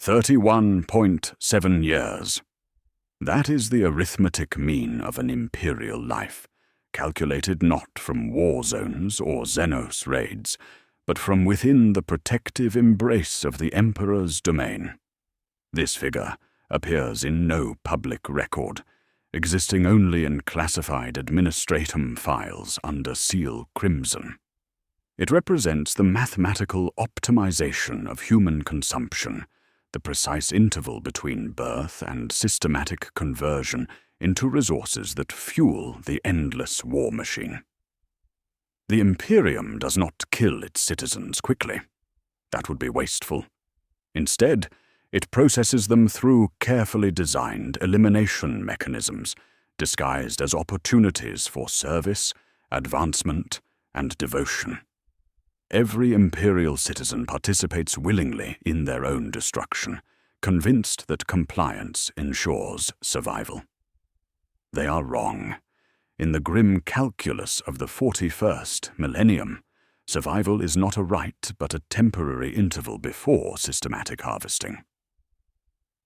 31.7 years. That is the arithmetic mean of an Imperial life, calculated not from war zones or Xenos raids, but from within the protective embrace of the Emperor's domain. This figure appears in no public record, existing only in classified administratum files under seal crimson. It represents the mathematical optimization of human consumption, the precise interval between birth and systematic conversion into resources that fuel the endless war machine. The Imperium does not kill its citizens quickly. That would be wasteful. Instead, it processes them through carefully designed elimination mechanisms, disguised as opportunities for service, advancement, and devotion. Every Imperial citizen participates willingly in their own destruction, convinced that compliance ensures survival. They are wrong. In the grim calculus of the 41st Millennium, survival is not a right but a temporary interval before systematic harvesting.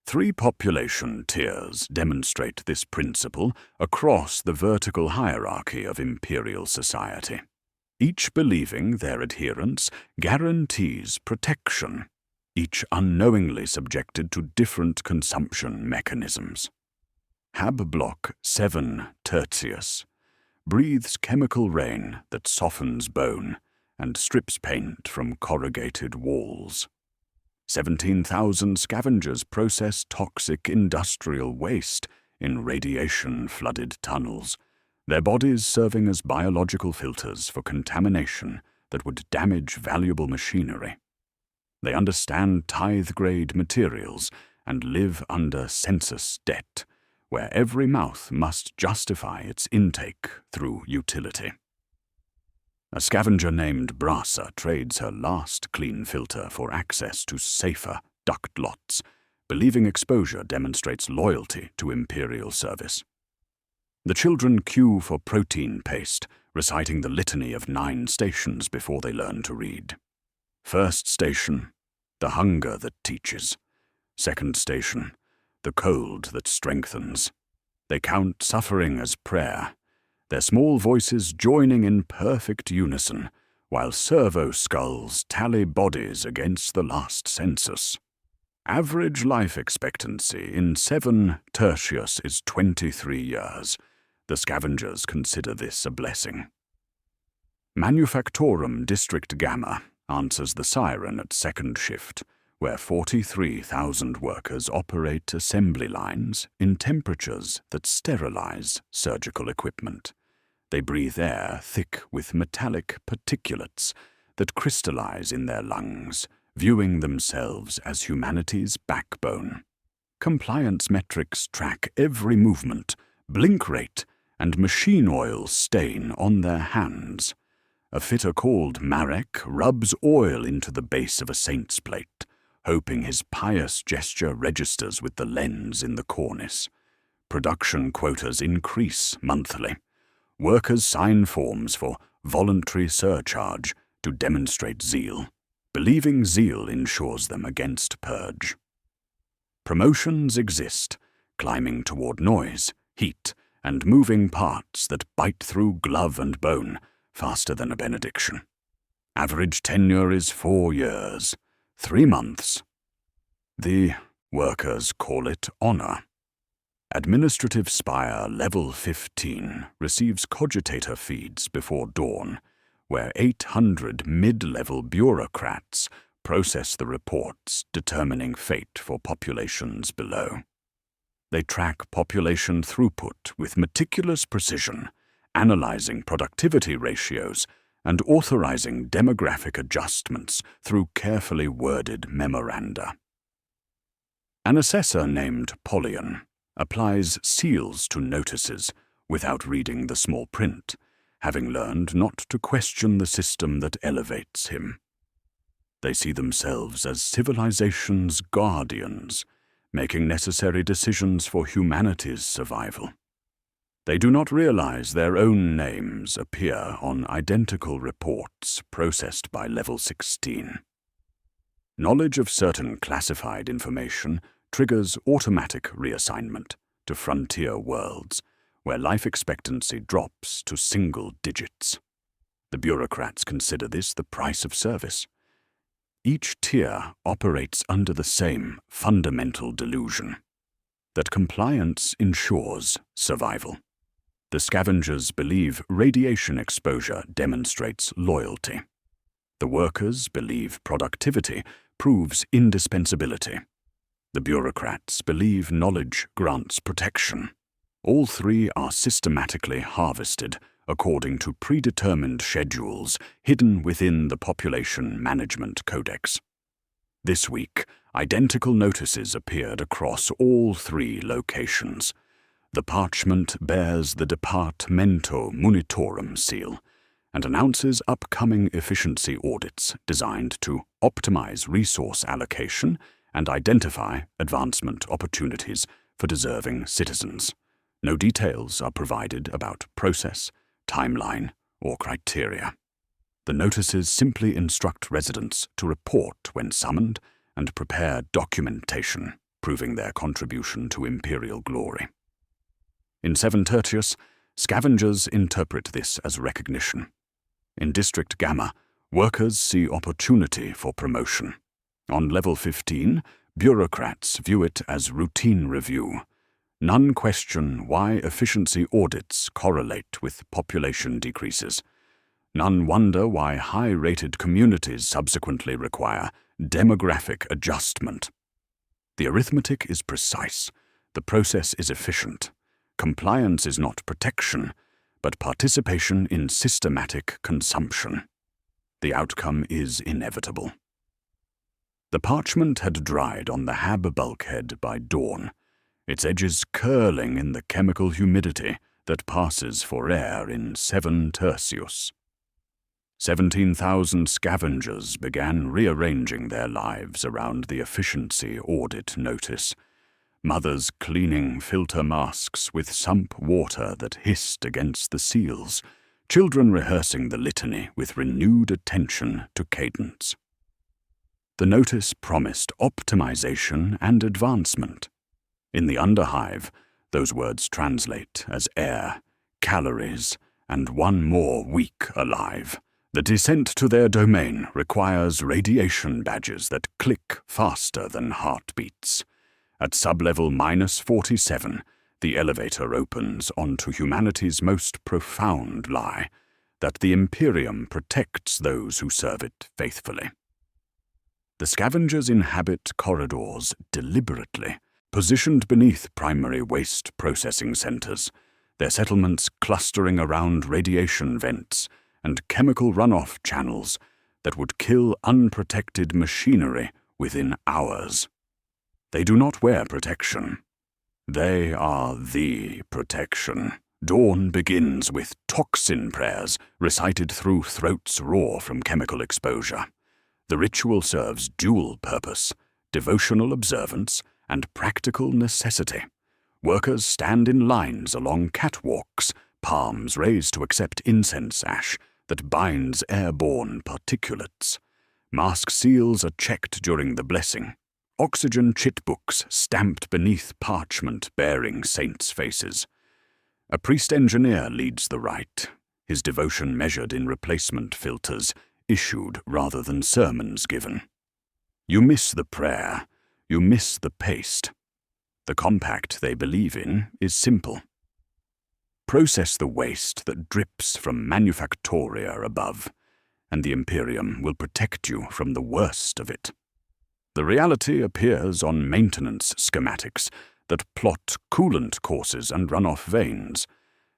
3 population tiers demonstrate this principle across the vertical hierarchy of Imperial society, each believing their adherence guarantees protection, each unknowingly subjected to different consumption mechanisms. Hab Block 7 Tertius breathes chemical rain that softens bone and strips paint from corrugated walls. 17,000 scavengers process toxic industrial waste in radiation-flooded tunnels, their bodies serving as biological filters for contamination that would damage valuable machinery. They understand tithe-grade materials and live under census debt, where every mouth must justify its intake through utility. A scavenger named Brasa trades her last clean filter for access to safer duct lots, believing exposure demonstrates loyalty to Imperial service. The children queue for protein paste, reciting the litany of 9 stations before they learn to read. First station, the hunger that teaches. Second station, the cold that strengthens. They count suffering as prayer, their small voices joining in perfect unison, while servo-skulls tally bodies against the last census. Average life expectancy in 7 Tertius is 23 years. The scavengers consider this a blessing. Manufactorum District Gamma answers the siren at second shift, where 43,000 workers operate assembly lines in temperatures that sterilize surgical equipment. They breathe air thick with metallic particulates that crystallize in their lungs, viewing themselves as humanity's backbone. Compliance metrics track every movement, blink rate, and machine oil stain on their hands. A fitter called Marek rubs oil into the base of a saint's plate, hoping his pious gesture registers with the lens in the cornice. Production quotas increase monthly. Workers sign forms for voluntary surcharge to demonstrate zeal, believing zeal ensures them against purge. Promotions exist, climbing toward noise, heat, and moving parts that bite through glove and bone faster than a benediction. Average tenure is 4 years, 3 months. The workers call it honor. Administrative Spire Level 15 receives cogitator feeds before dawn, where 800 mid-level bureaucrats process the reports determining fate for populations below. They track population throughput with meticulous precision, analyzing productivity ratios and authorizing demographic adjustments through carefully worded memoranda. An assessor named Polyon applies seals to notices without reading the small print, having learned not to question the system that elevates him. They see themselves as civilization's guardians, making necessary decisions for humanity's survival. They do not realize their own names appear on identical reports processed by Level 16. Knowledge of certain classified information triggers automatic reassignment to frontier worlds, where life expectancy drops to single digits. The bureaucrats consider this the price of service. Each tier operates under the same fundamental delusion, that compliance ensures survival. The scavengers believe radiation exposure demonstrates loyalty. The workers believe productivity proves indispensability. The bureaucrats believe knowledge grants protection. All three are systematically harvested according to predetermined schedules hidden within the Population Management Codex. This week, identical notices appeared across all three locations. The parchment bears the Departamento Munitorum seal and announces upcoming efficiency audits designed to optimize resource allocation and identify advancement opportunities for deserving citizens. No details are provided about process, timeline, or criteria. The notices simply instruct residents to report when summoned and prepare documentation proving their contribution to imperial glory. In 7 Tertius, scavengers interpret this as recognition. In District Gamma, workers see opportunity for promotion. On Level 15, bureaucrats view it as routine review. None question why efficiency audits correlate with population decreases. None wonder why high-rated communities subsequently require demographic adjustment. The arithmetic is precise. The process is efficient. Compliance is not protection, but participation in systematic consumption. The outcome is inevitable. The parchment had dried on the Hab bulkhead by dawn, its edges curling in the chemical humidity that passes for air in 7 Tertius. 17,000 scavengers began rearranging their lives around the efficiency audit notice. Mothers cleaning filter masks with sump water that hissed against the seals, children rehearsing the litany with renewed attention to cadence. The notice promised optimization and advancement. In the Underhive, those words translate as air, calories, and one more week alive. The descent to their domain requires radiation badges that click faster than heartbeats. At sublevel -47, the elevator opens onto humanity's most profound lie, that the Imperium protects those who serve it faithfully. The scavengers inhabit corridors deliberately, positioned beneath primary waste processing centers, their settlements clustering around radiation vents and chemical runoff channels that would kill unprotected machinery within hours. They do not wear protection. They are the protection. Dawn begins with toxin prayers recited through throats raw from chemical exposure. The ritual serves dual purpose, devotional observance and practical necessity. Workers stand in lines along catwalks, palms raised to accept incense ash that binds airborne particulates. Mask seals are checked during the blessing. Oxygen chitbooks stamped beneath parchment bearing saints' faces. A priest-engineer leads the rite, his devotion measured in replacement filters, issued rather than sermons given. You miss the prayer, you miss the paste. The compact they believe in is simple. Process the waste that drips from manufactoria above, and the Imperium will protect you from the worst of it. The reality appears on maintenance schematics that plot coolant courses and runoff veins.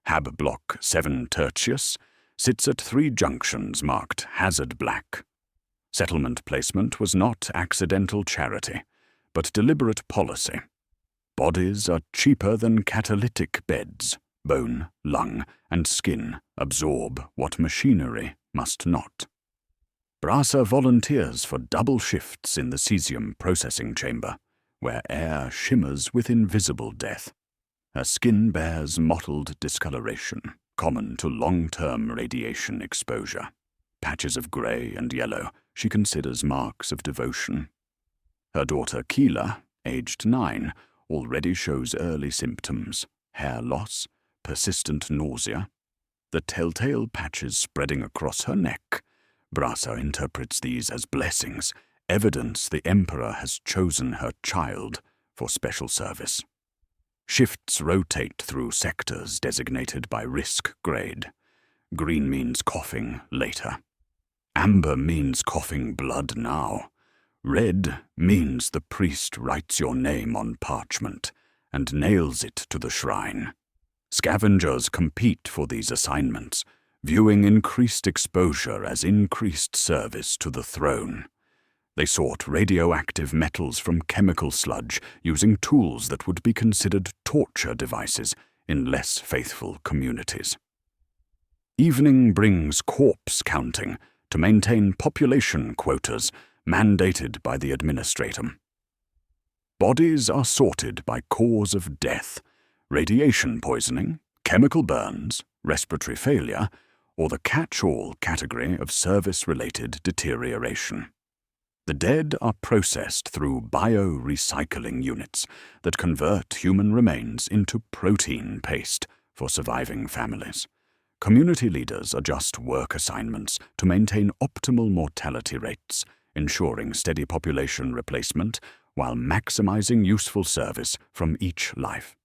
Hab Block 7 Tertius sits at 3 junctions marked Hazard Black. Settlement placement was not accidental charity, but deliberate policy. Bodies are cheaper than catalytic beds. Bone, lung, and skin absorb what machinery must not. Brasa volunteers for double shifts in the cesium processing chamber, where air shimmers with invisible death. Her skin bears mottled discoloration, common to long-term radiation exposure. Patches of grey and yellow she considers marks of devotion. Her daughter Keela, aged 9, already shows early symptoms: hair loss, persistent nausea, the telltale patches spreading across her neck. Brasa interprets these as blessings, evidence the Emperor has chosen her child for special service. Shifts rotate through sectors designated by risk grade. Green means coughing later. Amber means coughing blood now. Red means the priest writes your name on parchment and nails it to the shrine. Scavengers compete for these assignments, viewing increased exposure as increased service to the throne. They sought radioactive metals from chemical sludge using tools that would be considered torture devices in less faithful communities. Evening brings corpse counting to maintain population quotas mandated by the administratum. Bodies are sorted by cause of death: radiation poisoning, chemical burns, respiratory failure, or the catch-all category of service-related deterioration. The dead are processed through bio-recycling units that convert human remains into protein paste for surviving families. Community leaders adjust work assignments to maintain optimal mortality rates, ensuring steady population replacement while maximizing useful service from each life.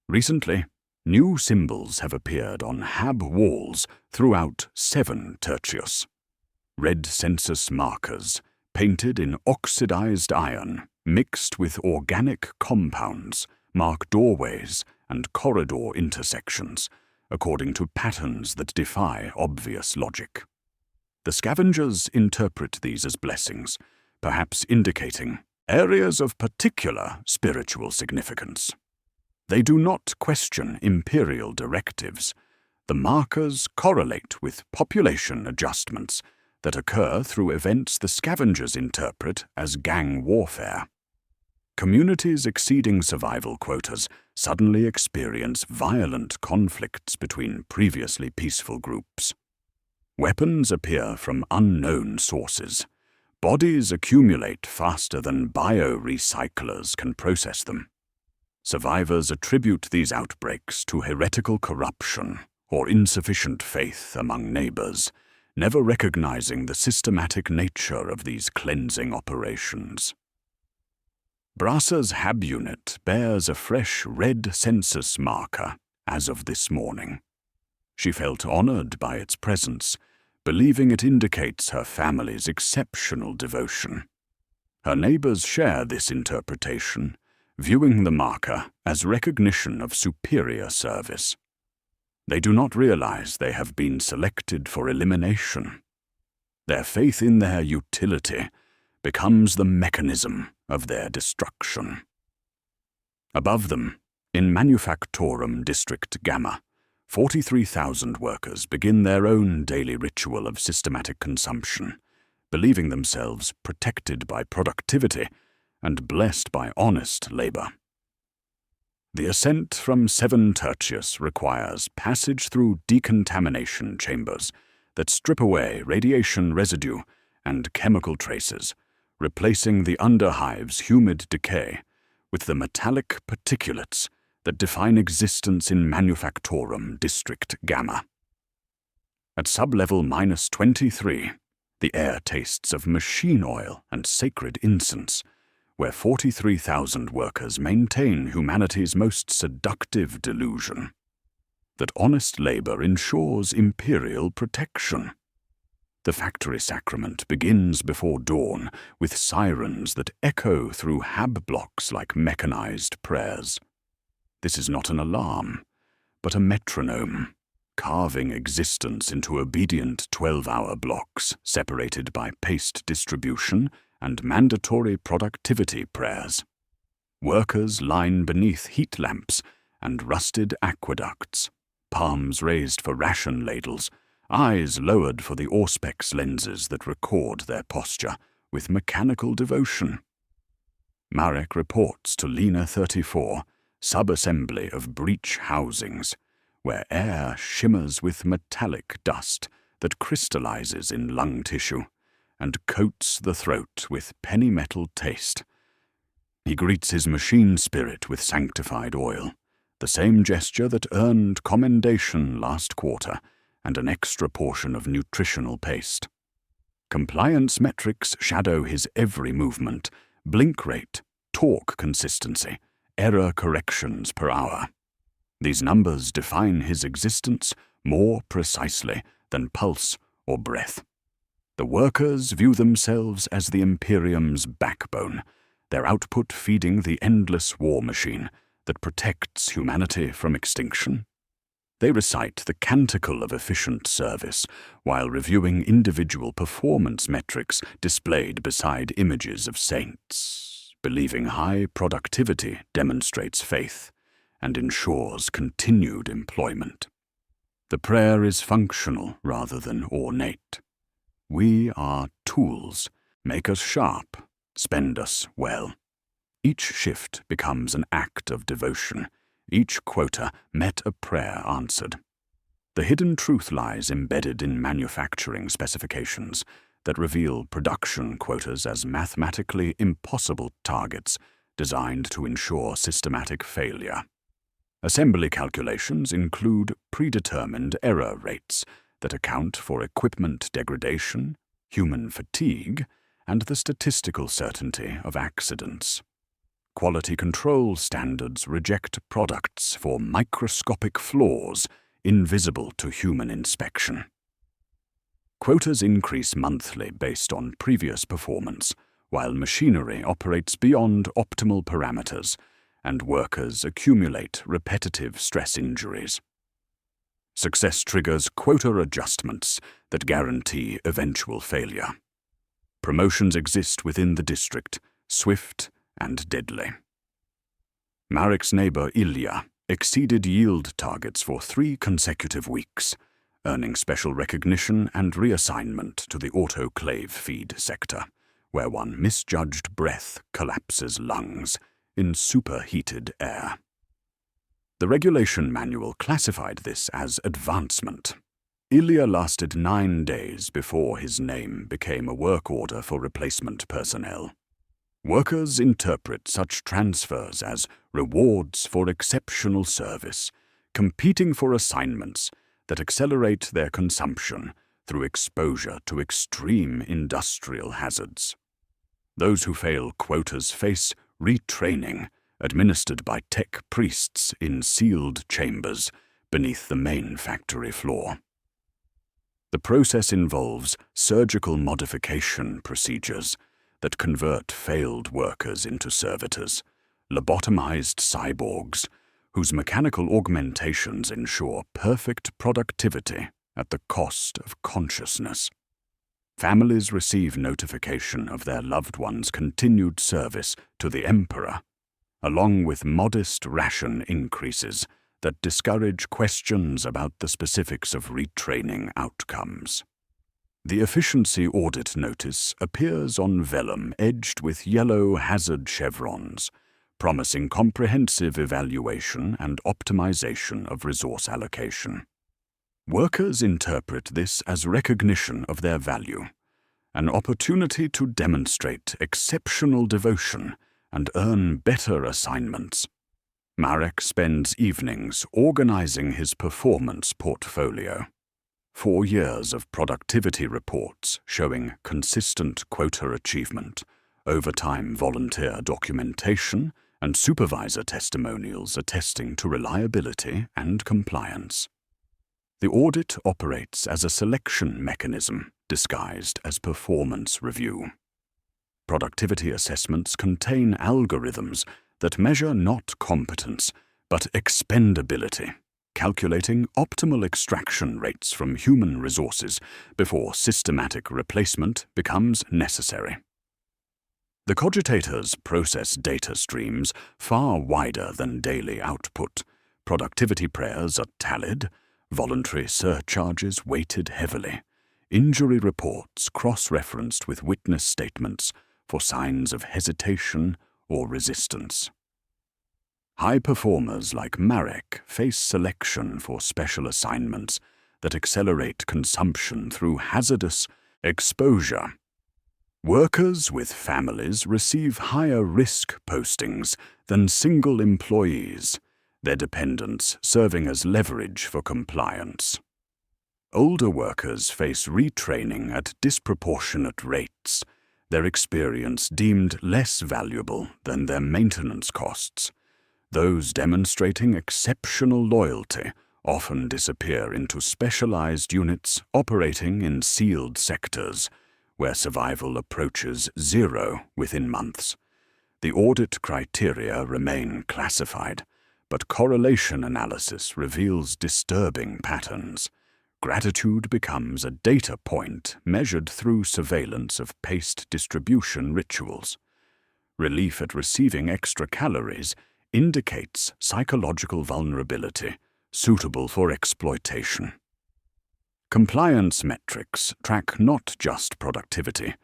Recently, new symbols have appeared on Hab walls throughout 7 Tertius. Red census markers, painted in oxidized iron, mixed with organic compounds, mark doorways and corridor intersections, according to patterns that defy obvious logic. The scavengers interpret these as blessings, perhaps indicating areas of particular spiritual significance. They do not question imperial directives. The markers correlate with population adjustments that occur through events the scavengers interpret as gang warfare. Communities exceeding survival quotas suddenly experience violent conflicts between previously peaceful groups. Weapons appear from unknown sources. Bodies accumulate faster than bio-recyclers can process them. Survivors attribute these outbreaks to heretical corruption or insufficient faith among neighbors, never recognizing the systematic nature of these cleansing operations. Brasa's Hab unit bears a fresh red census marker as of this morning. She felt honored by its presence, believing it indicates her family's exceptional devotion. Her neighbors share this interpretation, viewing the marker as recognition of superior service. They do not realize they have been selected for elimination. Their faith in their utility becomes the mechanism of their destruction. Above them, in Manufactorum District Gamma, 43,000 workers begin their own daily ritual of systematic consumption, believing themselves protected by productivity and blessed by honest labor. The ascent from 7 Tertius requires passage through decontamination chambers that strip away radiation residue and chemical traces, replacing the underhive's humid decay with the metallic particulates that define existence in Manufactorum District Gamma. At sublevel -23, the air tastes of machine oil and sacred incense, where 43,000 workers maintain humanity's most seductive delusion, that honest labor ensures imperial protection. The factory sacrament begins before dawn with sirens that echo through Hab blocks like mechanized prayers. This is not an alarm, but a metronome, carving existence into obedient 12-hour blocks separated by paste distribution and mandatory productivity prayers. Workers line beneath heat lamps and rusted aqueducts, palms raised for ration ladles, eyes lowered for the Auspex lenses that record their posture with mechanical devotion. Marek reports to Lena 34, sub-assembly of breach housings, where air shimmers with metallic dust that crystallizes in lung tissue, and coats the throat with penny metal taste. He greets his machine spirit with sanctified oil, the same gesture that earned commendation last quarter and an extra portion of nutritional paste. Compliance metrics shadow his every movement: blink rate, torque consistency, error corrections per hour. These numbers define his existence more precisely than pulse or breath. The workers view themselves as the Imperium's backbone, their output feeding the endless war machine that protects humanity from extinction. They recite the canticle of efficient service while reviewing individual performance metrics displayed beside images of saints, believing high productivity demonstrates faith and ensures continued employment. The prayer is functional rather than ornate. We are tools. Make us sharp, spend us well. Each shift becomes an act of devotion. Each quota met a prayer answered. The hidden truth lies embedded in manufacturing specifications that reveal production quotas as mathematically impossible targets designed to ensure systematic failure. Assembly calculations include predetermined error rates that account for equipment degradation, human fatigue, and the statistical certainty of accidents. Quality control standards reject products for microscopic flaws invisible to human inspection. Quotas increase monthly based on previous performance, while machinery operates beyond optimal parameters and workers accumulate repetitive stress injuries. Success triggers quota adjustments that guarantee eventual failure. Promotions exist within the district, swift and deadly. Marek's neighbor Ilya exceeded yield targets for 3 consecutive weeks, earning special recognition and reassignment to the autoclave feed sector, where one misjudged breath collapses lungs in superheated air. The regulation manual classified this as advancement. Ilya lasted 9 days before his name became a work order for replacement personnel. Workers interpret such transfers as rewards for exceptional service, competing for assignments that accelerate their consumption through exposure to extreme industrial hazards. Those who fail quotas face retraining, administered by tech priests in sealed chambers beneath the main factory floor. The process involves surgical modification procedures that convert failed workers into servitors, lobotomized cyborgs whose mechanical augmentations ensure perfect productivity at the cost of consciousness. Families receive notification of their loved ones' continued service to the Emperor, along with modest ration increases that discourage questions about the specifics of retraining outcomes. The efficiency audit notice appears on vellum edged with yellow hazard chevrons, promising comprehensive evaluation and optimization of resource allocation. Workers interpret this as recognition of their value, an opportunity to demonstrate exceptional devotion and earn better assignments. Marek spends evenings organizing his performance portfolio. 4 years of productivity reports showing consistent quota achievement, overtime volunteer documentation, and supervisor testimonials attesting to reliability and compliance. The audit operates as a selection mechanism disguised as performance review. Productivity assessments contain algorithms that measure not competence, but expendability, calculating optimal extraction rates from human resources before systematic replacement becomes necessary. The cogitators process data streams far wider than daily output. Productivity prayers are tallied, voluntary surcharges weighted heavily, injury reports cross-referenced with witness statements for signs of hesitation or resistance. High performers like Marek face selection for special assignments that accelerate consumption through hazardous exposure. Workers with families receive higher risk postings than single employees, their dependents serving as leverage for compliance. Older workers face retraining at disproportionate rates, their experience deemed less valuable than their maintenance costs. Those demonstrating exceptional loyalty often disappear into specialized units operating in sealed sectors, where survival approaches zero within months. The audit criteria remain classified, but correlation analysis reveals disturbing patterns. Gratitude becomes a data point measured through surveillance of paced distribution rituals. Relief at receiving extra calories indicates psychological vulnerability, suitable for exploitation. Compliance metrics track not just productivity,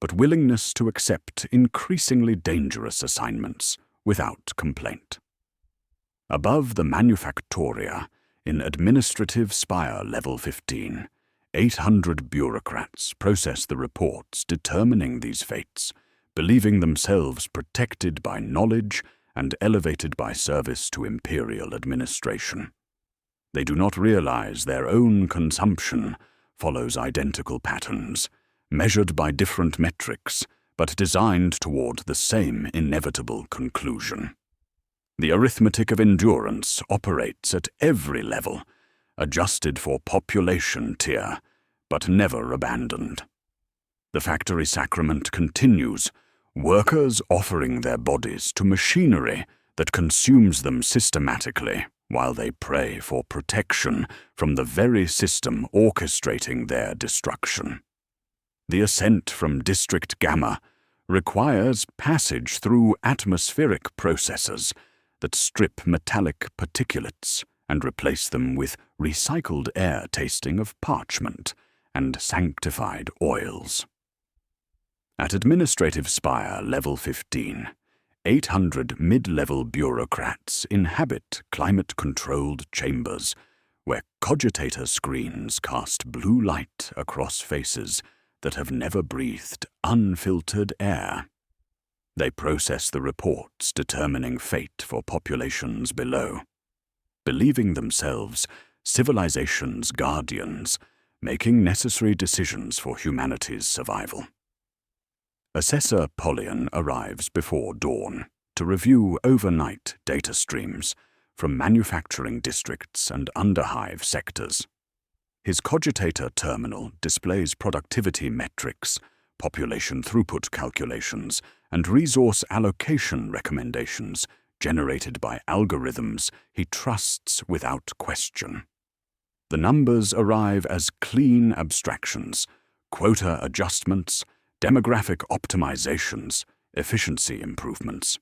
but willingness to accept increasingly dangerous assignments without complaint. Above the manufactoria, in Administrative Spire Level 15, 800 bureaucrats process the reports determining these fates, believing themselves protected by knowledge and elevated by service to imperial administration. They do not realize their own consumption follows identical patterns, measured by different metrics, but designed toward the same inevitable conclusion. The arithmetic of endurance operates at every level, adjusted for population tier, but never abandoned. The factory sacrament continues, workers offering their bodies to machinery that consumes them systematically, while they pray for protection from the very system orchestrating their destruction. The ascent from District Gamma requires passage through atmospheric processes that strip metallic particulates and replace them with recycled air tasting of parchment and sanctified oils. At Administrative Spire Level 15, 800 mid-level bureaucrats inhabit climate-controlled chambers where cogitator screens cast blue light across faces that have never breathed unfiltered air. They process the reports determining fate for populations below, believing themselves civilization's guardians, making necessary decisions for humanity's survival. Assessor Polion arrives before dawn to review overnight data streams from manufacturing districts and under-hive sectors. His cogitator terminal displays productivity metrics, population throughput calculations, and resource allocation recommendations generated by algorithms he trusts without question. The numbers arrive as clean abstractions, quota adjustments, demographic optimizations, efficiency improvements.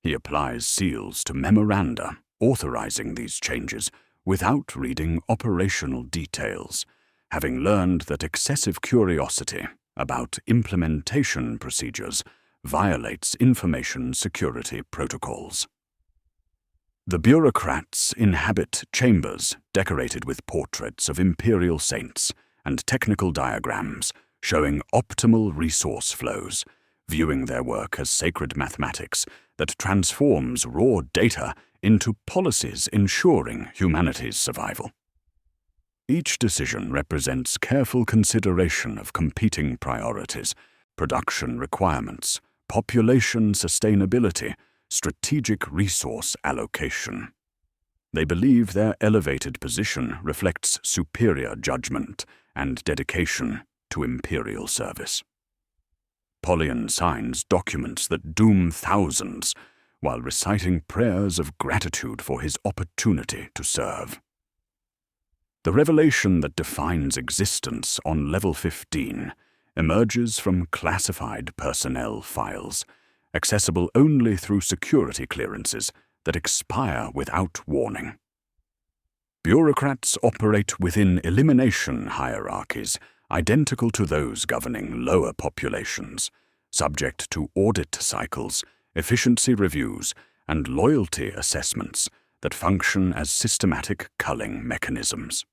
He applies seals to memoranda authorizing these changes without reading operational details, having learned that excessive curiosity about implementation procedures violates information security protocols. The bureaucrats inhabit chambers decorated with portraits of imperial saints and technical diagrams showing optimal resource flows, viewing their work as sacred mathematics that transforms raw data into policies ensuring humanity's survival. Each decision represents careful consideration of competing priorities, production requirements, population sustainability, strategic resource allocation. They believe their elevated position reflects superior judgment and dedication to imperial service. Polion signs documents that doom thousands while reciting prayers of gratitude for his opportunity to serve. The revelation that defines existence on Level 15 emerges from classified personnel files, accessible only through security clearances that expire without warning. Bureaucrats operate within elimination hierarchies identical to those governing lower populations, subject to audit cycles, efficiency reviews, and loyalty assessments that function as systematic culling mechanisms.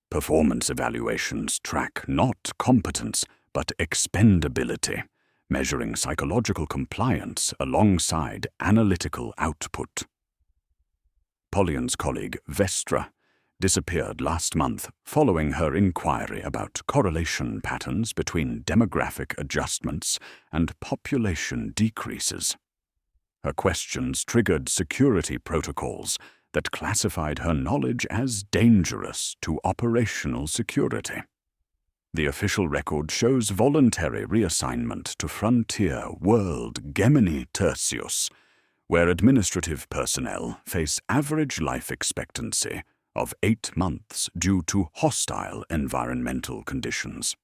Performance evaluations track not competence but expendability, measuring psychological compliance alongside analytical output. Polyon's colleague Vestra disappeared last month following her inquiry about correlation patterns between demographic adjustments and population decreases. Her questions triggered security protocols that classified her knowledge as dangerous to operational security. The official record shows voluntary reassignment to frontier world Gemini Tertius, where administrative personnel face average life expectancy of 8 months due to hostile environmental conditions.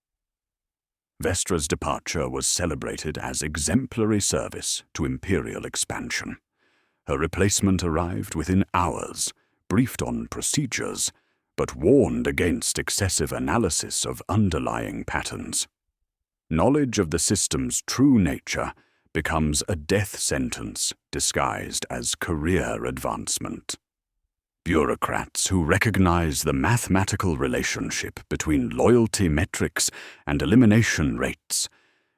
Vestra's departure was celebrated as exemplary service to imperial expansion. Her replacement arrived within hours, briefed on procedures, but warned against excessive analysis of underlying patterns. Knowledge of the system's true nature becomes a death sentence disguised as career advancement. Bureaucrats who recognize the mathematical relationship between loyalty metrics and elimination rates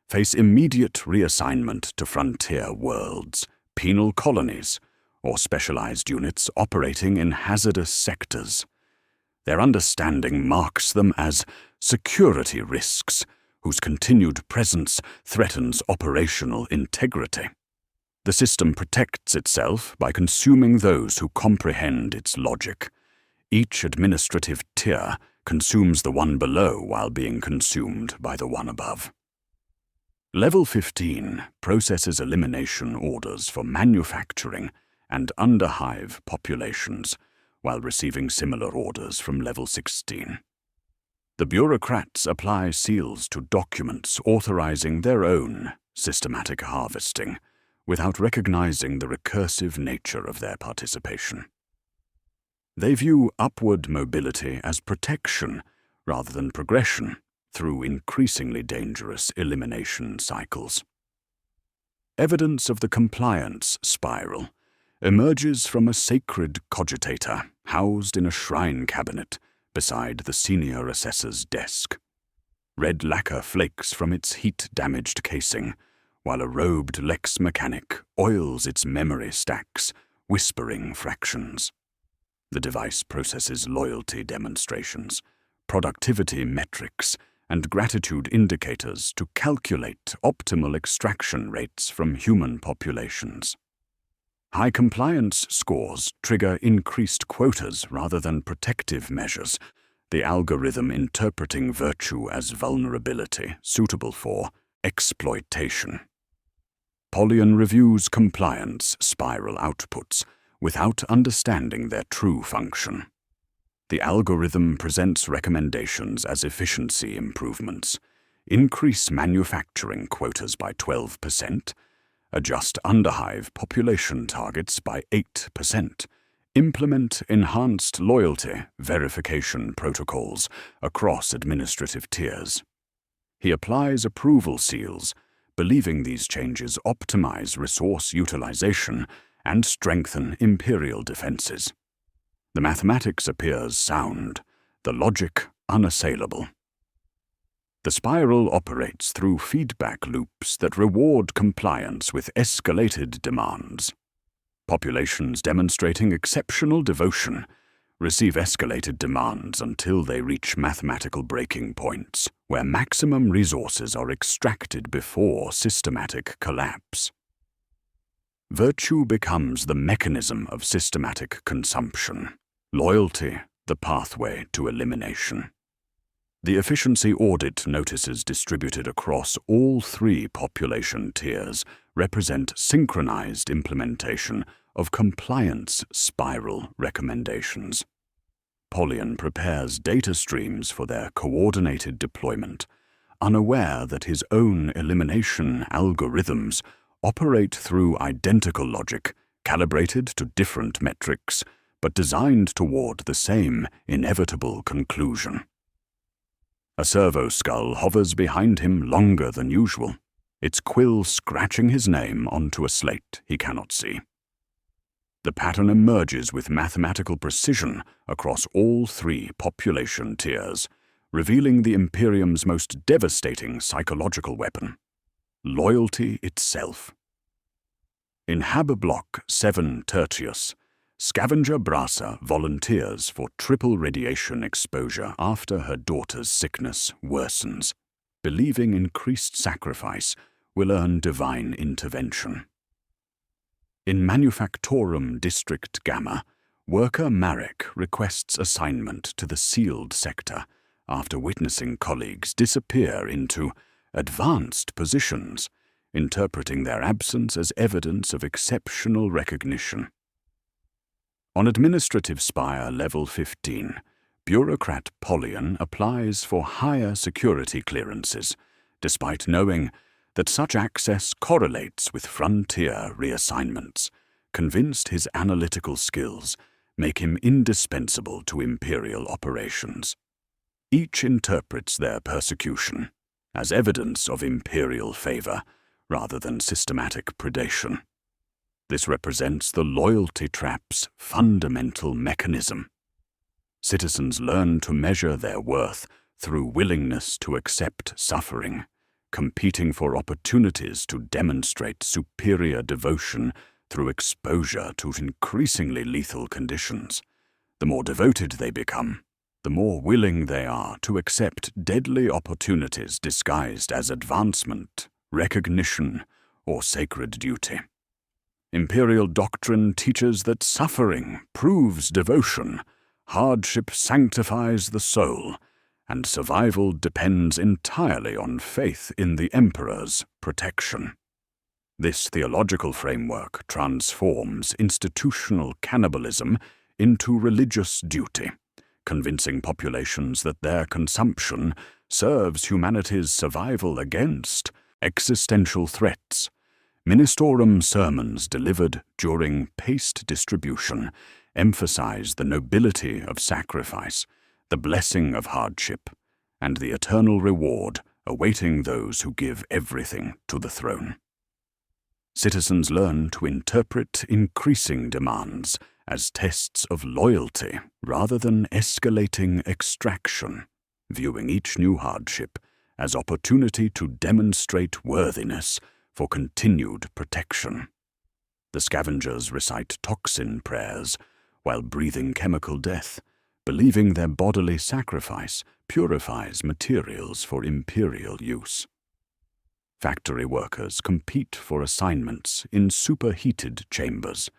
face immediate reassignment to frontier worlds, penal colonies, or specialized units operating in hazardous sectors. Their understanding marks them as security risks whose continued presence threatens operational integrity. The system protects itself by consuming those who comprehend its logic. Each administrative tier consumes the one below while being consumed by the one above. Level 15 processes elimination orders for manufacturing and under-hive populations, while receiving similar orders from Level 16. The bureaucrats apply seals to documents authorizing their own systematic harvesting, without recognizing the recursive nature of their participation. They view upward mobility as protection rather than progression through increasingly dangerous elimination cycles. Evidence of the compliance spiral emerges from a sacred cogitator housed in a shrine cabinet beside the senior assessor's desk. Red lacquer flakes from its heat-damaged casing, while a robed Lex mechanic oils its memory stacks, whispering fractions. The device processes loyalty demonstrations, productivity metrics, and gratitude indicators to calculate optimal extraction rates from human populations. High compliance scores trigger increased quotas rather than protective measures, the algorithm interpreting virtue as vulnerability suitable for exploitation. Polyon reviews compliance spiral outputs without understanding their true function. The algorithm presents recommendations as efficiency improvements: increase manufacturing quotas by 12%, adjust underhive population targets by 8%, implement enhanced loyalty verification protocols across administrative tiers. He applies approval seals, believing these changes optimize resource utilization and strengthen imperial defenses. The mathematics appears sound, the logic unassailable. The spiral operates through feedback loops that reward compliance with escalated demands. Populations demonstrating exceptional devotion receive escalated demands until they reach mathematical breaking points, where maximum resources are extracted before systematic collapse. Virtue becomes the mechanism of systematic consumption, loyalty the pathway to elimination. The efficiency audit notices distributed across all 3 population tiers represent synchronized implementation of compliance spiral recommendations. Polyon prepares data streams for their coordinated deployment, unaware that his own elimination algorithms operate through identical logic, calibrated to different metrics, but designed toward the same inevitable conclusion. A servo skull hovers behind him longer than usual, its quill scratching his name onto a slate he cannot see. The pattern emerges with mathematical precision across all 3 population tiers, revealing the Imperium's most devastating psychological weapon: loyalty itself. In Hab Block 7 Tertius, Scavenger Brasa volunteers for triple radiation exposure after her daughter's sickness worsens, believing increased sacrifice will earn divine intervention. In Manufactorum District Gamma, worker Marek requests assignment to the sealed sector after witnessing colleagues disappear into advanced positions, interpreting their absence as evidence of exceptional recognition. On Administrative Spire Level 15, bureaucrat Polion applies for higher security clearances, despite knowing that such access correlates with frontier reassignments, convinced his analytical skills make him indispensable to Imperial operations. Each interprets their persecution as evidence of Imperial favor rather than systematic predation. This represents the loyalty trap's fundamental mechanism. Citizens learn to measure their worth through willingness to accept suffering, competing for opportunities to demonstrate superior devotion through exposure to increasingly lethal conditions. The more devoted they become, the more willing they are to accept deadly opportunities disguised as advancement, recognition, or sacred duty. Imperial doctrine teaches that suffering proves devotion, hardship sanctifies the soul, and survival depends entirely on faith in the Emperor's protection. This theological framework transforms institutional cannibalism into religious duty, convincing populations that their consumption serves humanity's survival against existential threats. Ministorum sermons delivered during paced distribution emphasize the nobility of sacrifice, the blessing of hardship, and the eternal reward awaiting those who give everything to the throne. Citizens learn to interpret increasing demands as tests of loyalty rather than escalating extraction, viewing each new hardship as opportunity to demonstrate worthiness for continued protection. The scavengers recite toxin prayers while breathing chemical death, believing their bodily sacrifice purifies materials for Imperial use. Factory workers compete for assignments in superheated chambers,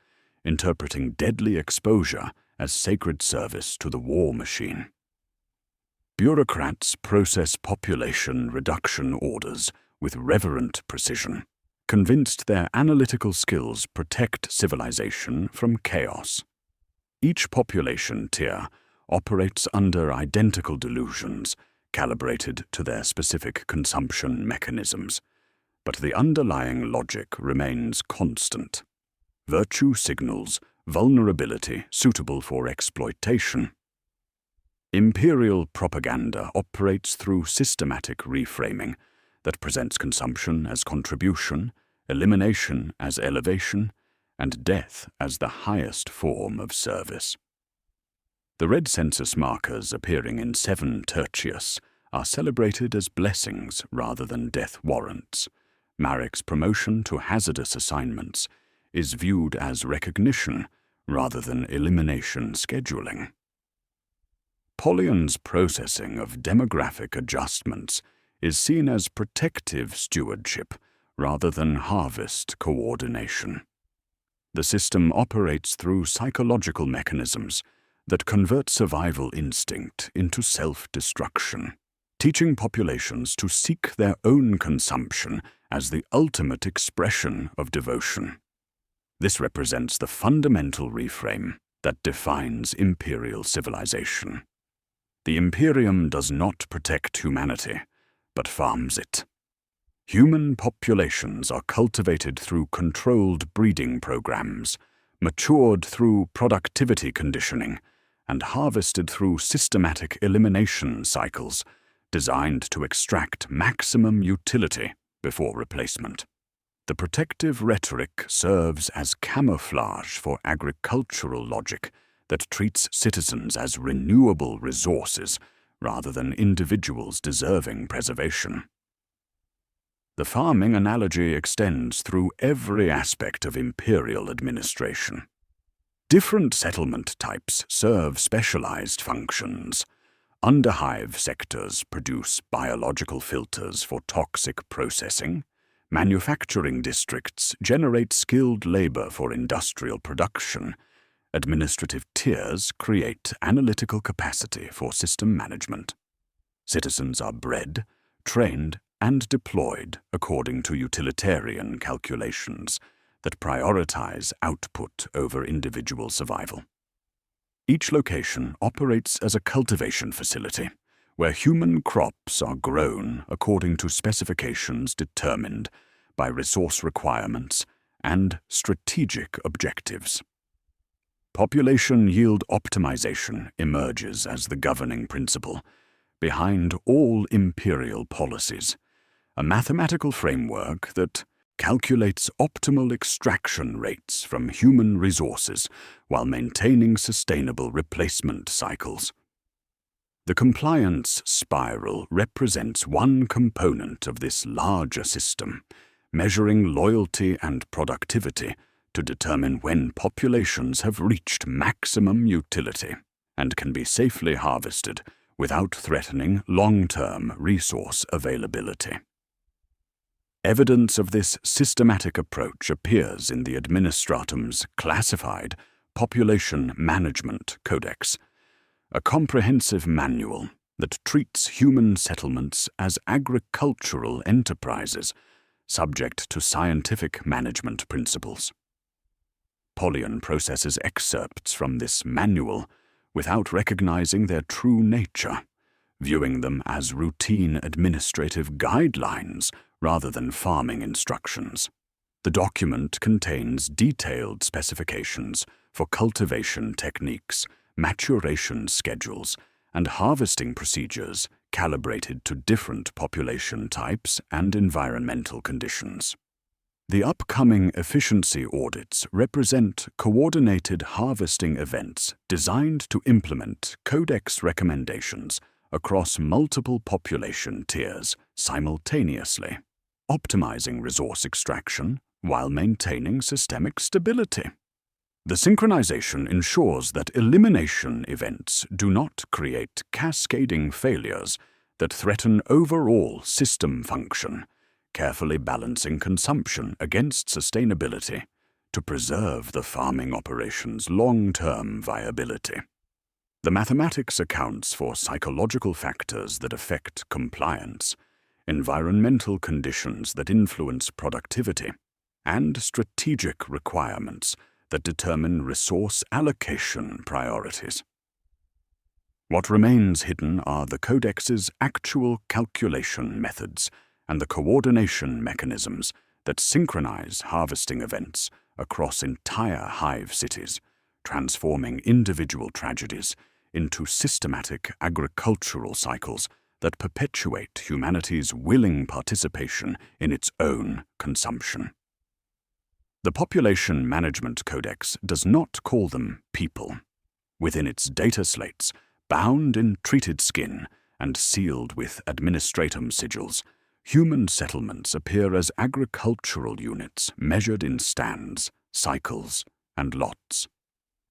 interpreting deadly exposure as sacred service to the war machine. Bureaucrats process population reduction orders with reverent precision, convinced their analytical skills protect civilization from chaos. Each population tier operates under identical delusions, calibrated to their specific consumption mechanisms, but the underlying logic remains constant. Virtue signals vulnerability suitable for exploitation. Imperial propaganda operates through systematic reframing that presents consumption as contribution, elimination as elevation, and death as the highest form of service. The red census markers appearing in 7 Tertius are celebrated as blessings rather than death warrants. Marek's promotion to hazardous assignments is viewed as recognition rather than elimination scheduling. Polyon's processing of demographic adjustments is seen as protective stewardship rather than harvest coordination. The system operates through psychological mechanisms that convert survival instinct into self-destruction, teaching populations to seek their own consumption as the ultimate expression of devotion. This represents the fundamental reframe that defines Imperial civilization. The Imperium does not protect humanity, but farms it. Human populations are cultivated through controlled breeding programs, matured through productivity conditioning, and harvested through systematic elimination cycles designed to extract maximum utility before replacement. The protective rhetoric serves as camouflage for agricultural logic that treats citizens as renewable resources rather than individuals deserving preservation. The farming analogy extends through every aspect of imperial administration. Different settlement types serve specialized functions. Underhive sectors produce biological filters for toxic processing. Manufacturing districts generate skilled labor for industrial production. Administrative tiers create analytical capacity for system management. Citizens are bred, trained, and deployed according to utilitarian calculations that prioritize output over individual survival. Each location operates as a cultivation facility, where human crops are grown according to specifications determined by resource requirements and strategic objectives. Population yield optimization emerges as the governing principle behind all imperial policies, a mathematical framework that calculates optimal extraction rates from human resources while maintaining sustainable replacement cycles. The compliance spiral represents one component of this larger system, measuring loyalty and productivity to determine when populations have reached maximum utility and can be safely harvested without threatening long-term resource availability. Evidence of this systematic approach appears in the Administratum's classified Population Management Codex, a comprehensive manual that treats human settlements as agricultural enterprises subject to scientific management principles. Polyan processes excerpts from this manual without recognizing their true nature, viewing them as routine administrative guidelines rather than farming instructions. The document contains detailed specifications for cultivation techniques, maturation schedules, and harvesting procedures calibrated to different population types and environmental conditions. The upcoming efficiency audits represent coordinated harvesting events designed to implement Codex recommendations across multiple population tiers simultaneously, optimizing resource extraction while maintaining systemic stability. The synchronization ensures that elimination events do not create cascading failures that threaten overall system function, carefully balancing consumption against sustainability to preserve the farming operation's long-term viability. The mathematics accounts for psychological factors that affect compliance, environmental conditions that influence productivity, and strategic requirements that determine resource allocation priorities. What remains hidden are the Codex's actual calculation methods and the coordination mechanisms that synchronize harvesting events across entire Hive cities, transforming individual tragedies into systematic agricultural cycles that perpetuate humanity's willing participation in its own consumption. The Population Management Codex does not call them people. Within its data slates, bound in treated skin and sealed with administratum sigils, human settlements appear as agricultural units measured in stands, cycles, and lots.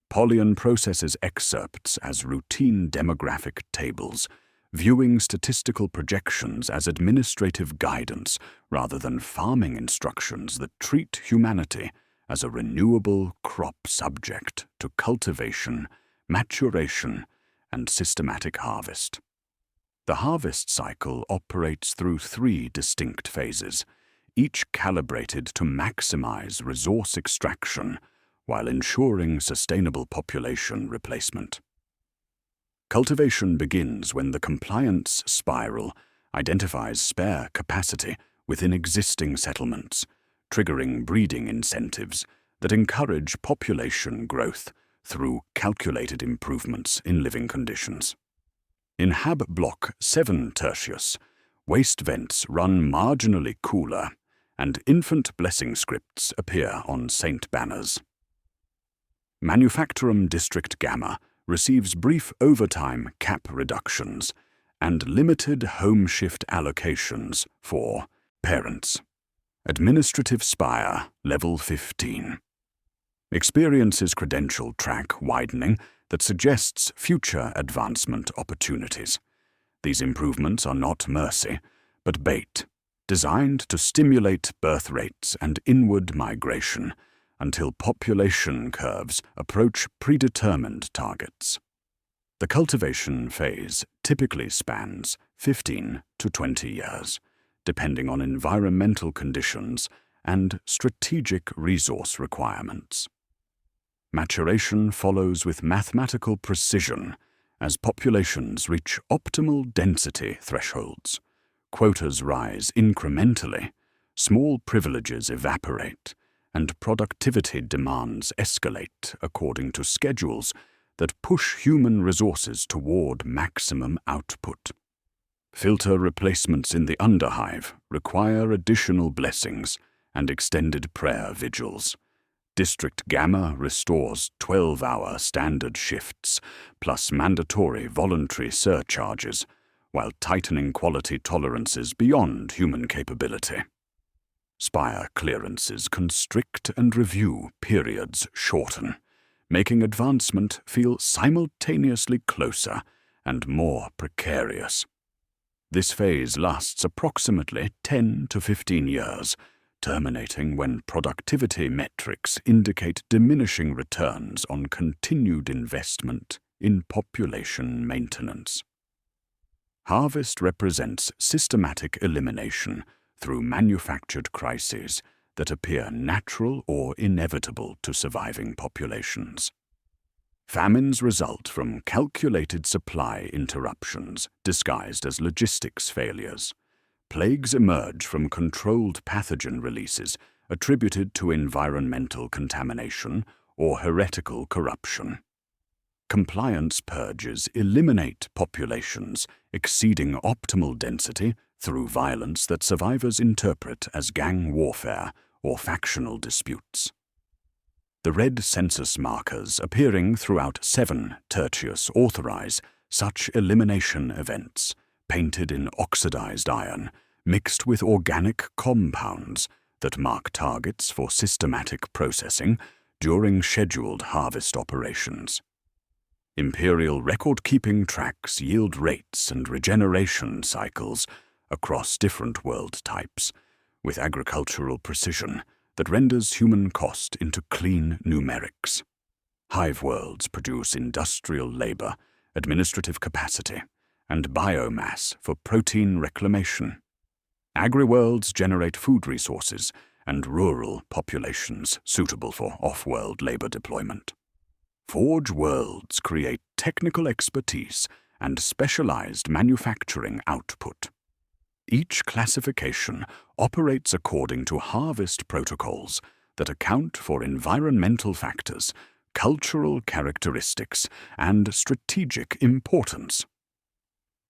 Polyan processes excerpts as routine demographic tables, viewing statistical projections as administrative guidance rather than farming instructions that treat humanity as a renewable crop subject to cultivation, maturation, and systematic harvest. The harvest cycle operates through 3 distinct phases, each calibrated to maximize resource extraction while ensuring sustainable population replacement. Cultivation begins when the compliance spiral identifies spare capacity within existing settlements, triggering breeding incentives that encourage population growth through calculated improvements in living conditions. In Hab Block 7 Tertius, waste vents run marginally cooler, and infant blessing scripts appear on saint banners. Manufacturum District Gamma receives brief overtime cap reductions and limited home shift allocations for Parents. Administrative Spire, Level 15. Experiences credential track widening that suggests future advancement opportunities. These improvements are not mercy, but bait, designed to stimulate birth rates and inward migration until population curves approach predetermined targets. The cultivation phase typically spans 15 to 20 years, depending on environmental conditions and strategic resource requirements. Maturation follows with mathematical precision as populations reach optimal density thresholds. Quotas rise incrementally, small privileges evaporate, and productivity demands escalate according to schedules that push human resources toward maximum output. Filter replacements in the underhive require additional blessings and extended prayer vigils. District Gamma restores 12-hour standard shifts, plus mandatory voluntary surcharges, while tightening quality tolerances beyond human capability. Spire clearances constrict and review periods shorten, making advancement feel simultaneously closer and more precarious. This phase lasts approximately 10 to 15 years, terminating when productivity metrics indicate diminishing returns on continued investment in population maintenance. Harvest represents systematic elimination through manufactured crises that appear natural or inevitable to surviving populations. Famines result from calculated supply interruptions disguised as logistics failures. Plagues emerge from controlled pathogen releases attributed to environmental contamination or heretical corruption. Compliance purges eliminate populations exceeding optimal density through violence that survivors interpret as gang warfare or factional disputes. The red census markers appearing throughout 7 Tertius authorize such elimination events, painted in oxidized iron, mixed with organic compounds that mark targets for systematic processing during scheduled harvest operations. Imperial record-keeping tracks yield rates and regeneration cycles across different world types, with agricultural precision that renders human cost into clean numerics. Hive worlds produce industrial labor, administrative capacity, and biomass for protein reclamation. Agri-worlds generate food resources and rural populations suitable for off-world labor deployment. Forge worlds create technical expertise and specialized manufacturing output. Each classification operates according to harvest protocols that account for environmental factors, cultural characteristics, and strategic importance.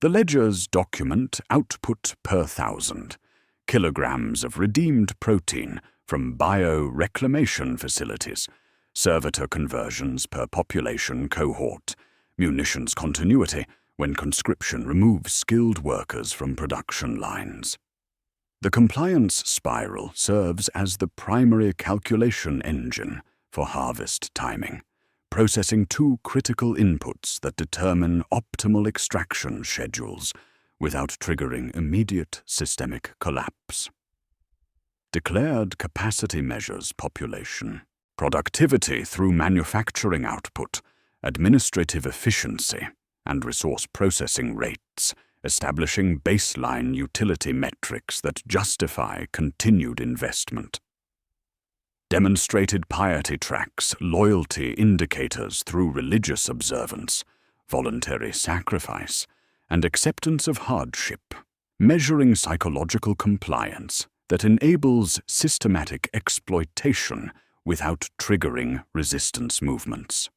The ledgers document output per 1,000, kilograms of redeemed protein from bio-reclamation facilities, servitor conversions per population cohort, munitions continuity when conscription removes skilled workers from production lines. The compliance spiral serves as the primary calculation engine for harvest timing, processing 2 critical inputs that determine optimal extraction schedules without triggering immediate systemic collapse. Declared capacity measures population, productivity through manufacturing output, administrative efficiency, and resource processing rates, establishing baseline utility metrics that justify continued investment. Demonstrated piety tracks loyalty indicators through religious observance, voluntary sacrifice, and acceptance of hardship, measuring psychological compliance that enables systematic exploitation without triggering resistance movements.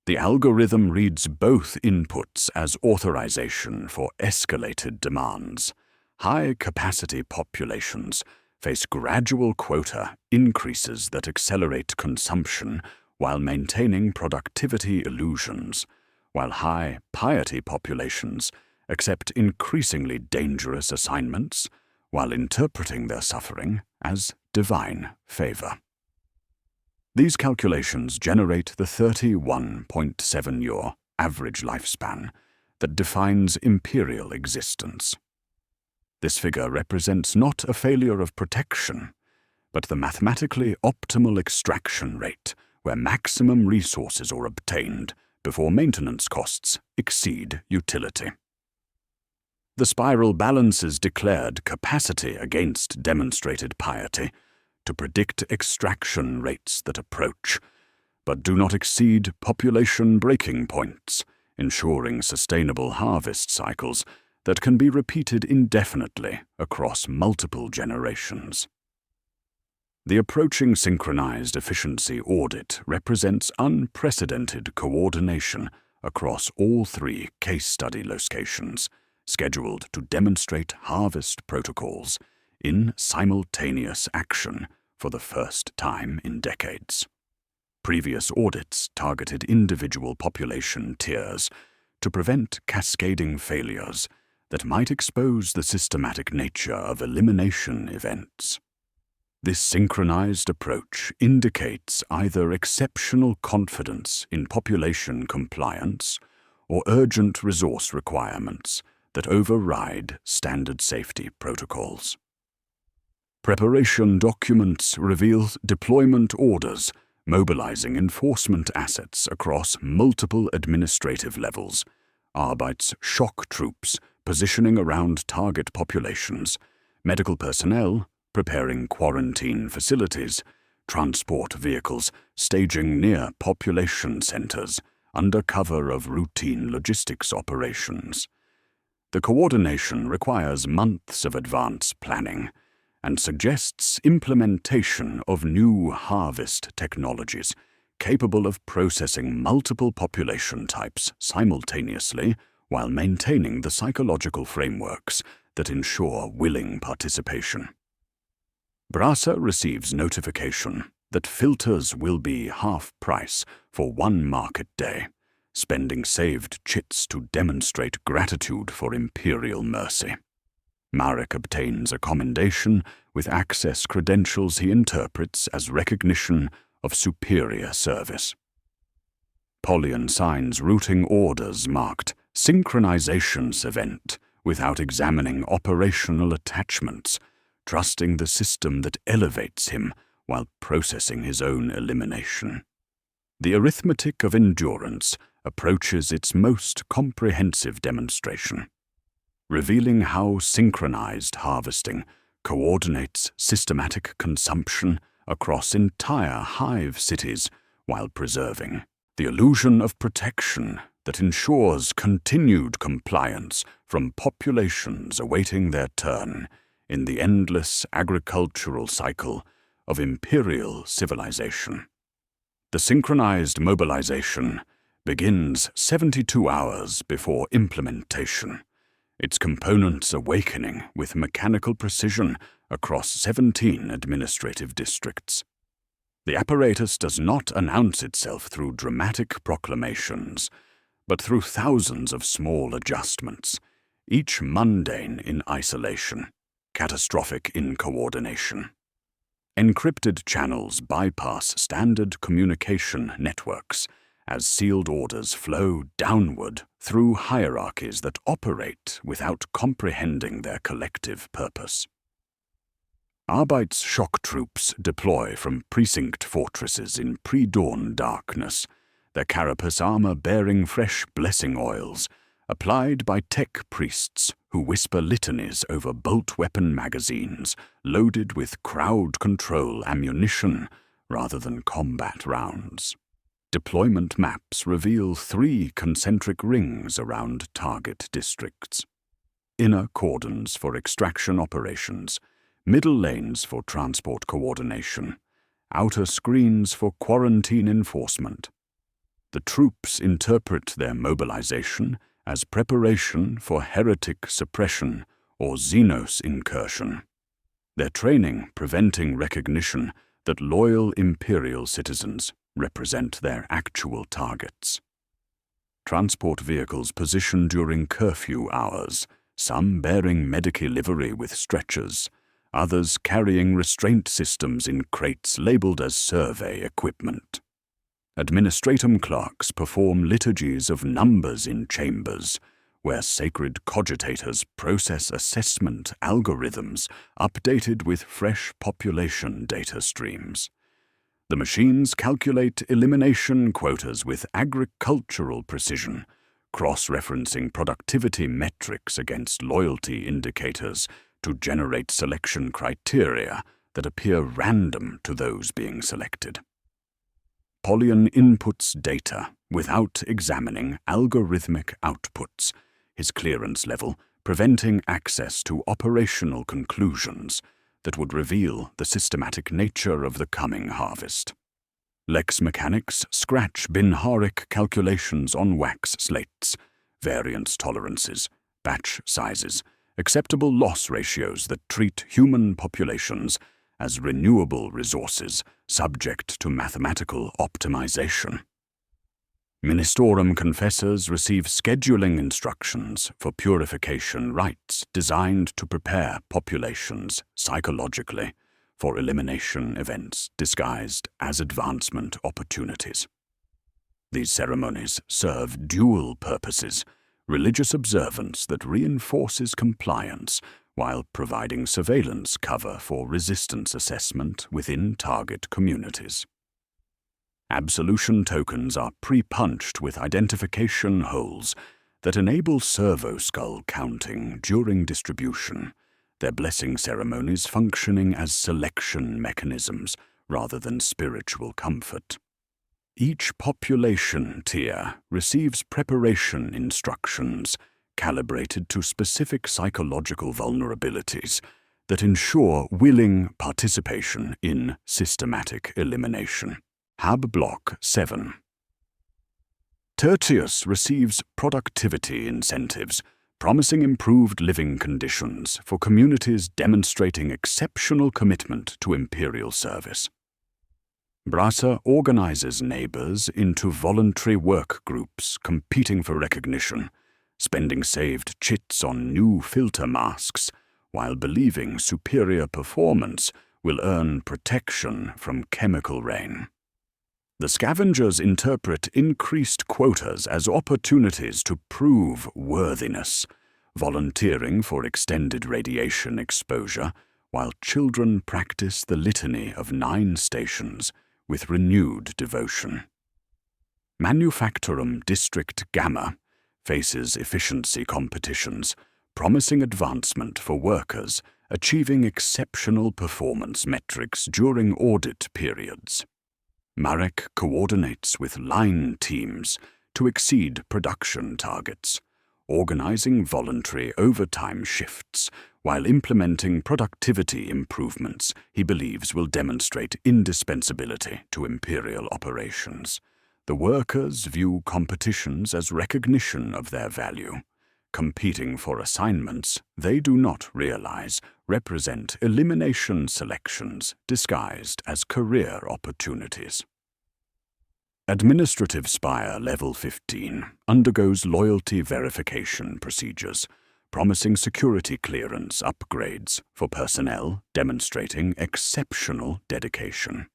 The algorithm reads both inputs as authorization for escalated demands. High-capacity populations face gradual quota increases that accelerate consumption while maintaining productivity illusions, while high-piety populations accept increasingly dangerous assignments while interpreting their suffering as divine favor. These calculations generate the 31.7-year average lifespan that defines imperial existence. This figure represents not a failure of protection, but the mathematically optimal extraction rate where maximum resources are obtained before maintenance costs exceed utility. The spiral balances declared capacity against demonstrated piety to predict extraction rates that approach, but do not exceed population breaking points, ensuring sustainable harvest cycles that can be repeated indefinitely across multiple generations. The approaching synchronized efficiency audit represents unprecedented coordination across all 3 case study locations, scheduled to demonstrate harvest protocols in simultaneous action for the first time in decades. Previous audits targeted individual population tiers to prevent cascading failures that might expose the systematic nature of elimination events. This synchronized approach indicates either exceptional confidence in population compliance or urgent resource requirements that override standard safety protocols. Preparation documents reveal deployment orders mobilizing enforcement assets across multiple administrative levels, Arbeits shock troops positioning around target populations, medical personnel preparing quarantine facilities, transport vehicles staging near population centers under cover of routine logistics operations. The coordination requires months of advance planning and suggests implementation of new harvest technologies capable of processing multiple population types simultaneously while maintaining the psychological frameworks that ensure willing participation. Brasa receives notification that filters will be half price for 1 market day, spending saved chits to demonstrate gratitude for imperial mercy. Marek obtains a commendation with access credentials he interprets as recognition of superior service. Polion signs routing orders marked Synchronizations Event without examining operational attachments, trusting the system that elevates him while processing his own elimination. The arithmetic of endurance approaches its most comprehensive demonstration, revealing how synchronized harvesting coordinates systematic consumption across entire Hive cities while preserving the illusion of protection that ensures continued compliance from populations awaiting their turn in the endless agricultural cycle of imperial civilization. The synchronized mobilization begins 72 hours before implementation, its components awakening with mechanical precision across 17 administrative districts. The apparatus does not announce itself through dramatic proclamations, but through thousands of small adjustments, each mundane in isolation, catastrophic in coordination. Encrypted channels bypass standard communication networks as sealed orders flow downward through hierarchies that operate without comprehending their collective purpose. Arbeits shock troops deploy from precinct fortresses in pre-dawn darkness, their carapace armor bearing fresh blessing oils, applied by tech priests who whisper litanies over bolt weapon magazines loaded with crowd control ammunition rather than combat rounds. Deployment maps reveal 3 concentric rings around target districts. Inner cordons for extraction operations, middle lanes for transport coordination, outer screens for quarantine enforcement. The troops interpret their mobilization as preparation for heretic suppression or Xenos incursion, their training preventing recognition that loyal imperial citizens represent their actual targets. Transport vehicles position during curfew hours, some bearing medici livery with stretchers, others carrying restraint systems in crates labeled as survey equipment. Administratum clerks perform liturgies of numbers in chambers, where sacred cogitators process assessment algorithms updated with fresh population data streams. The machines calculate elimination quotas with agricultural precision, cross-referencing productivity metrics against loyalty indicators to generate selection criteria that appear random to those being selected. Polion inputs data without examining algorithmic outputs, his clearance level preventing access to operational conclusions that would reveal the systematic nature of the coming harvest. Lex mechanics scratch binaric calculations on wax slates, variance tolerances, batch sizes, acceptable loss ratios that treat human populations as renewable resources subject to mathematical optimization. Ministorum confessors receive scheduling instructions for purification rites designed to prepare populations psychologically for elimination events disguised as advancement opportunities. These ceremonies serve dual purposes: religious observance that reinforces compliance while providing surveillance cover for resistance assessment within target communities. Absolution tokens are pre-punched with identification holes that enable servo-skull counting during distribution, their blessing ceremonies functioning as selection mechanisms rather than spiritual comfort. Each population tier receives preparation instructions calibrated to specific psychological vulnerabilities that ensure willing participation in systematic elimination. Hub Block 7. Tertius receives productivity incentives, promising improved living conditions for communities demonstrating exceptional commitment to imperial service. Brasa organizes neighbors into voluntary work groups competing for recognition, spending saved chits on new filter masks, while believing superior performance will earn protection from chemical rain. The scavengers interpret increased quotas as opportunities to prove worthiness, volunteering for extended radiation exposure, while children practice the litany of 9 stations with renewed devotion. Manufactorum District Gamma faces efficiency competitions, promising advancement for workers achieving exceptional performance metrics during audit periods. Marek coordinates with line teams to exceed production targets, organizing voluntary overtime shifts while implementing productivity improvements he believes will demonstrate indispensability to imperial operations. The workers view competitions as recognition of their value. Competing for assignments they do not realize represent elimination selections disguised as career opportunities. Administrative Spire Level 15 undergoes loyalty verification procedures, promising security clearance upgrades for personnel demonstrating exceptional dedication.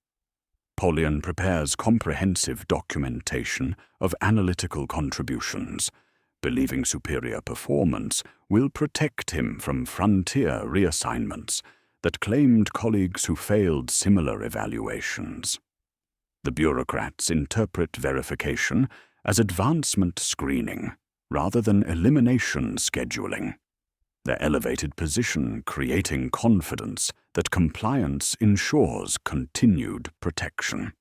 Polion prepares comprehensive documentation of analytical contributions, believing superior performance will protect him from frontier reassignments that claimed colleagues who failed similar evaluations. The bureaucrats interpret verification as advancement screening rather than elimination scheduling, their elevated position creating confidence that compliance ensures continued protection.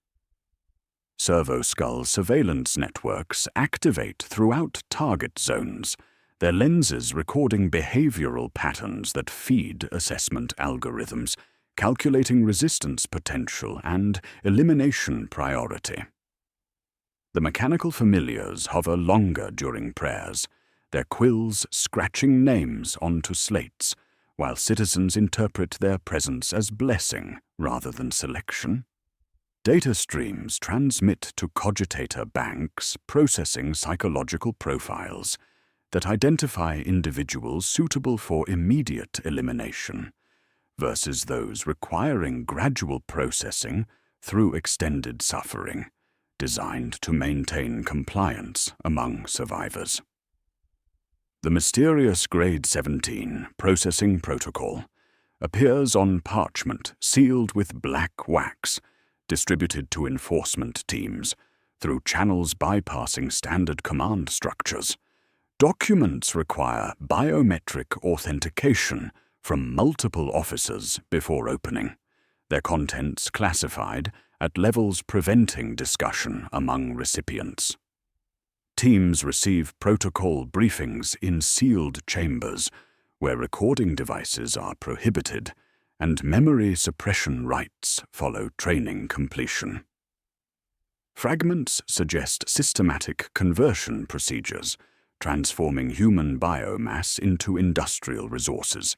Servo-skull surveillance networks activate throughout target zones, their lenses recording behavioral patterns that feed assessment algorithms, calculating resistance potential and elimination priority. The mechanical familiars hover longer during prayers, their quills scratching names onto slates, while citizens interpret their presence as blessing rather than selection. Data streams transmit to cogitator banks processing psychological profiles, that identify individuals suitable for immediate elimination, versus those requiring gradual processing through extended suffering, designed to maintain compliance among survivors. The mysterious Grade 17 processing protocol appears on parchment sealed with black wax, distributed to enforcement teams through channels bypassing standard command structures. Documents require biometric authentication from multiple officers before opening, their contents classified at levels preventing discussion among recipients. Teams receive protocol briefings in sealed chambers where recording devices are prohibited and memory suppression rights follow training completion. Fragments suggest systematic conversion procedures, transforming human biomass into industrial resources,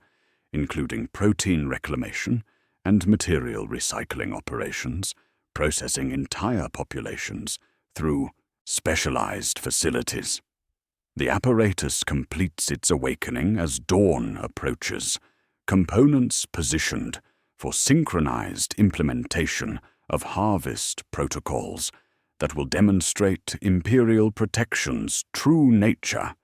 including protein reclamation and material recycling operations, processing entire populations through specialized facilities. The apparatus completes its awakening as dawn approaches, components positioned for synchronized implementation of harvest protocols that will demonstrate Imperial protection's true nature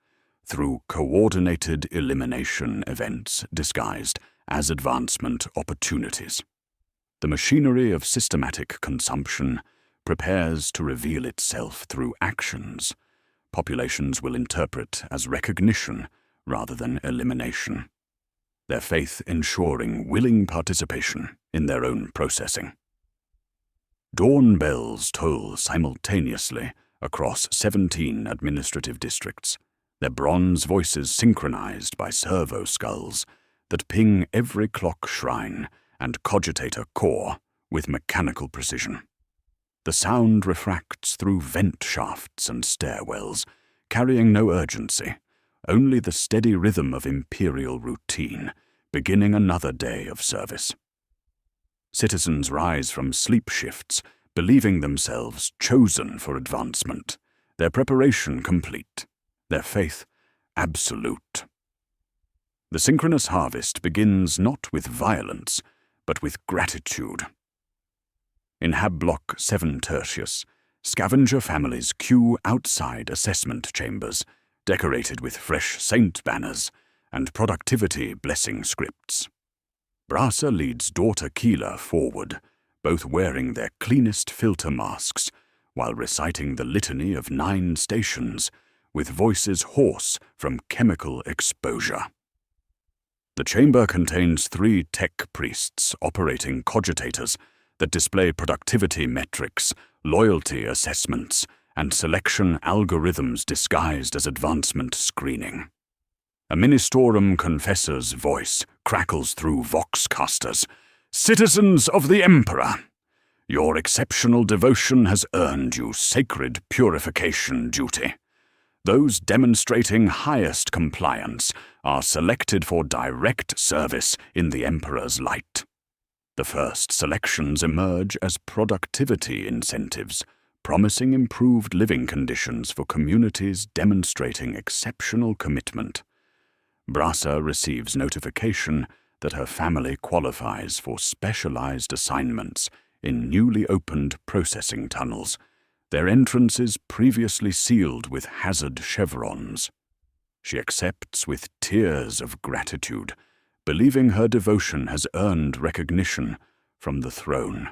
through coordinated elimination events disguised as advancement opportunities. The machinery of systematic consumption prepares to reveal itself through actions populations will interpret as recognition rather than elimination, their faith ensuring willing participation in their own processing. Dawn bells toll simultaneously across 17 administrative districts, their bronze voices synchronized by servo skulls that ping every clock shrine and cogitator core with mechanical precision. The sound refracts through vent shafts and stairwells, carrying no urgency, only the steady rhythm of Imperial routine, beginning another day of service. Citizens rise from sleep shifts, believing themselves chosen for advancement, their preparation complete, their faith absolute. The synchronous harvest begins not with violence, but with gratitude. In Hab Block 7 Tertius, scavenger families queue outside assessment chambers, decorated with fresh saint banners and productivity blessing scripts. Brasa leads daughter Keela forward, both wearing their cleanest filter masks, while reciting the litany of 9 stations, with voices hoarse from chemical exposure. The chamber contains 3 tech priests operating cogitators that display productivity metrics, loyalty assessments, and selection algorithms disguised as advancement screening. A Ministorum confessor's voice crackles through voxcasters. "Citizens of the Emperor, your exceptional devotion has earned you sacred purification duty. Those demonstrating highest compliance are selected for direct service in the Emperor's light. The first selections emerge as productivity incentives, promising improved living conditions for communities demonstrating exceptional commitment. Brasa receives notification that her family qualifies for specialized assignments in newly opened processing tunnels, their entrances previously sealed with hazard chevrons. She accepts with tears of gratitude, believing her devotion has earned recognition from the throne.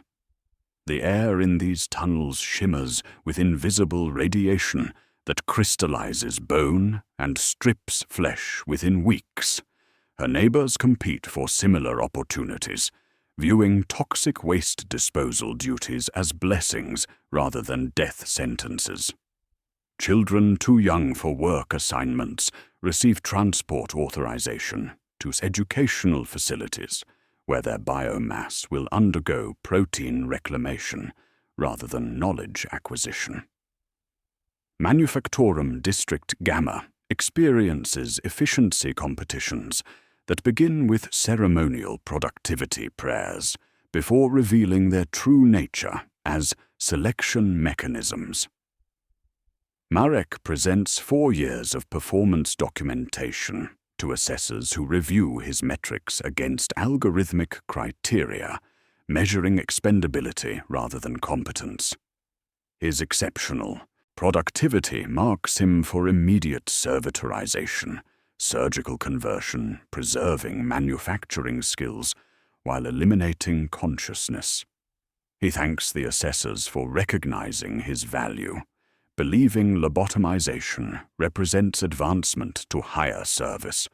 The air in these tunnels shimmers with invisible radiation that crystallizes bone and strips flesh within weeks. Her neighbors compete for similar opportunities, viewing toxic waste disposal duties as blessings rather than death sentences. Children too young for work assignments receive transport authorization to educational facilities, where their biomass will undergo protein reclamation rather than knowledge acquisition. Manufactorum District Gamma experiences efficiency competitions that begin with ceremonial productivity prayers before revealing their true nature as selection mechanisms. Marek presents 4 years of performance documentation to assessors who review his metrics against algorithmic criteria, measuring expendability rather than competence. His exceptional productivity marks him for immediate servitorization, surgical conversion, preserving manufacturing skills, while eliminating consciousness. He thanks the assessors for recognizing his value, believing lobotomization represents advancement to higher service.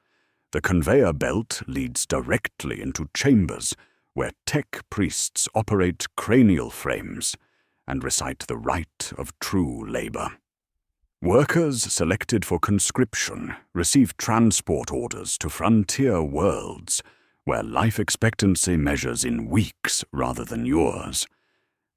The conveyor belt leads directly into chambers where tech priests operate cranial frames and recite the rite of true labor. Workers selected for conscription receive transport orders to frontier worlds where life expectancy measures in weeks rather than years.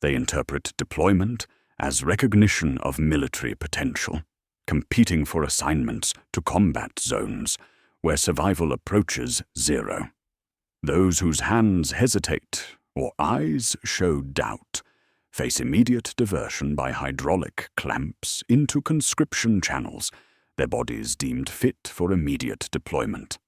They interpret deployment as recognition of military potential, competing for assignments to combat zones where survival approaches 0. Those whose hands hesitate or eyes show doubt face immediate diversion by hydraulic clamps into conscription channels, their bodies deemed fit for immediate deployment.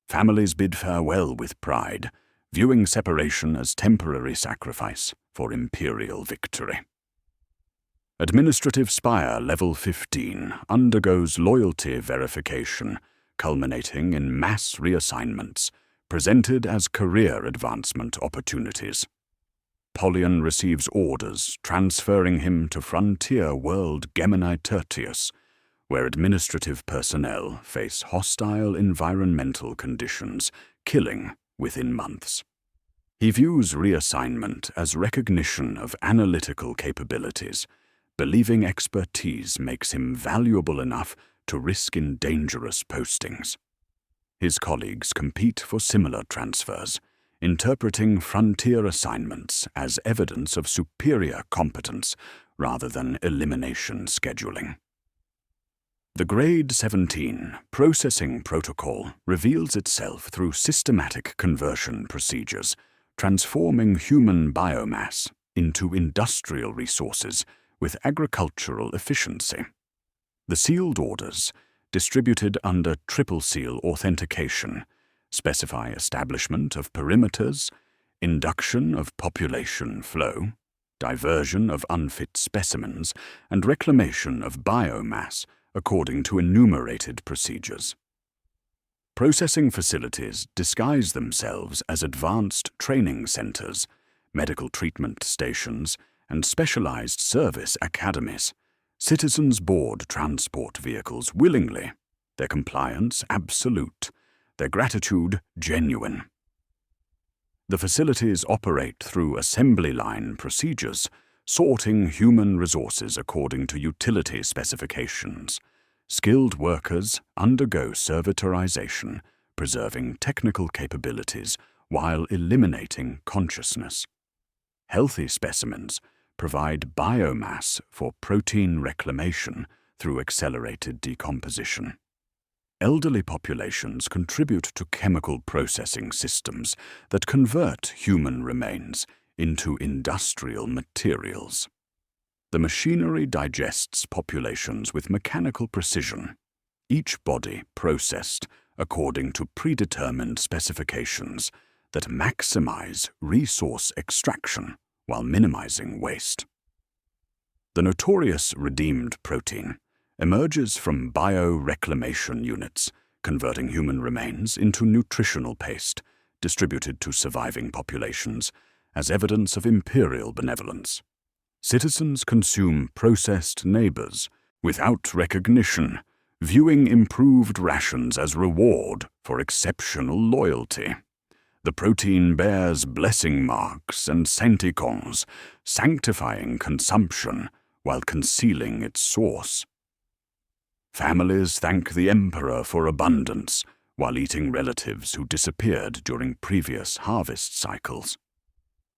Families bid farewell with pride, viewing separation as temporary sacrifice for imperial victory. Administrative Spire Level 15 undergoes loyalty verification, culminating in mass reassignments, presented as career advancement opportunities. Polion receives orders transferring him to frontier world Gemini Tertius, where administrative personnel face hostile environmental conditions, killing within months. He views reassignment as recognition of analytical capabilities, believing expertise makes him valuable enough to risk in dangerous postings. His colleagues compete for similar transfers, interpreting frontier assignments as evidence of superior competence rather than elimination scheduling. The Grade 17 processing protocol reveals itself through systematic conversion procedures, transforming human biomass into industrial resources with agricultural efficiency. The sealed orders, distributed under triple seal authentication, specify establishment of perimeters, induction of population flow, diversion of unfit specimens, and reclamation of biomass according to enumerated procedures. Processing facilities disguise themselves as advanced training centers, medical treatment stations, and specialized service academies. Citizens board transport vehicles willingly, their compliance absolute, their gratitude genuine. The facilities operate through assembly line procedures, sorting human resources according to utility specifications. Skilled workers undergo servitorization, preserving technical capabilities while eliminating consciousness. Healthy specimens provide biomass for protein reclamation through accelerated decomposition. Elderly populations contribute to chemical processing systems that convert human remains into industrial materials. The machinery digests populations with mechanical precision, each body processed according to predetermined specifications that maximize resource extraction while minimizing waste. The notorious redeemed protein emerges from bioreclamation units, converting human remains into nutritional paste, distributed to surviving populations as evidence of imperial benevolence. Citizens consume processed neighbors without recognition, viewing improved rations as reward for exceptional loyalty. The protein bears blessing marks and senticons, sanctifying consumption while concealing its source. Families thank the emperor for abundance while eating relatives who disappeared during previous harvest cycles.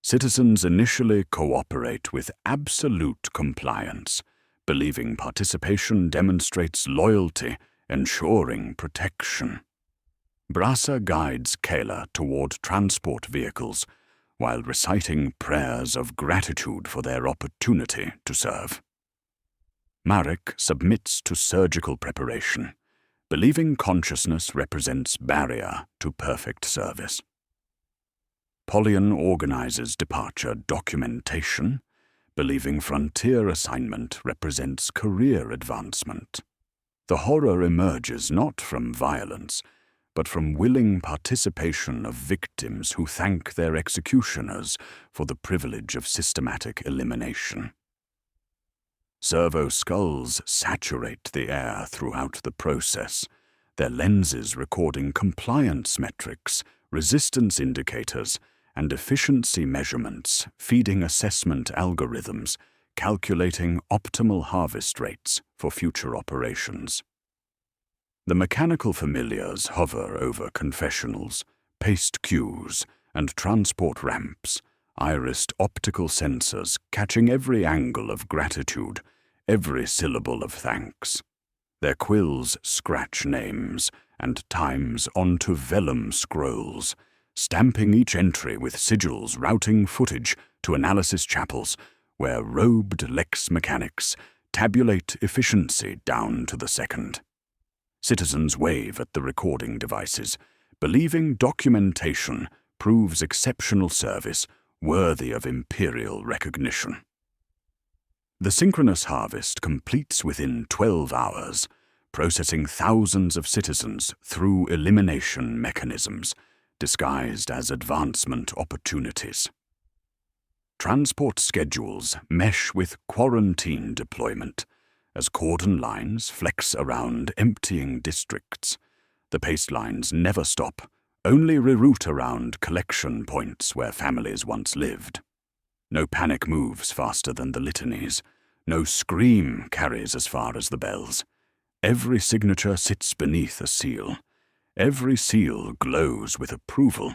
Citizens initially cooperate with absolute compliance, believing participation demonstrates loyalty, ensuring protection. Brasa guides Kayla toward transport vehicles while reciting prayers of gratitude for their opportunity to serve. Marek submits to surgical preparation, believing consciousness represents barrier to perfect service. Polyan organizes departure documentation, believing frontier assignment represents career advancement. The horror emerges not from violence, but from willing participation of victims who thank their executioners for the privilege of systematic elimination. Servo skulls saturate the air throughout the process, their lenses recording compliance metrics, resistance indicators, and efficiency measurements feeding assessment algorithms, calculating optimal harvest rates for future operations. The mechanical familiars hover over confessionals, paste queues, and transport ramps, irised optical sensors catching every angle of gratitude, every syllable of thanks. Their quills scratch names and times onto vellum scrolls, stamping each entry with sigils routing footage to analysis chapels, where robed lex mechanics tabulate efficiency down to the second. Citizens wave at the recording devices, believing documentation proves exceptional service worthy of imperial recognition. The synchronous harvest completes within 12 hours, processing thousands of citizens through elimination mechanisms, disguised as advancement opportunities. Transport schedules mesh with quarantine deployment, as cordon lines flex around emptying districts. The pace lines never stop, only reroute around collection points where families once lived. No panic moves faster than the litanies. No scream carries as far as the bells. Every signature sits beneath a seal. Every seal glows with approval.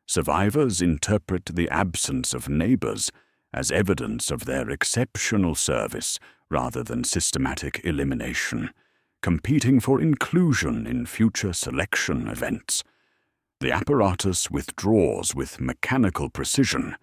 Survivors interpret the absence of neighbors as evidence of their exceptional service rather than systematic elimination, competing for inclusion in future selection events. The apparatus withdraws with mechanical precision,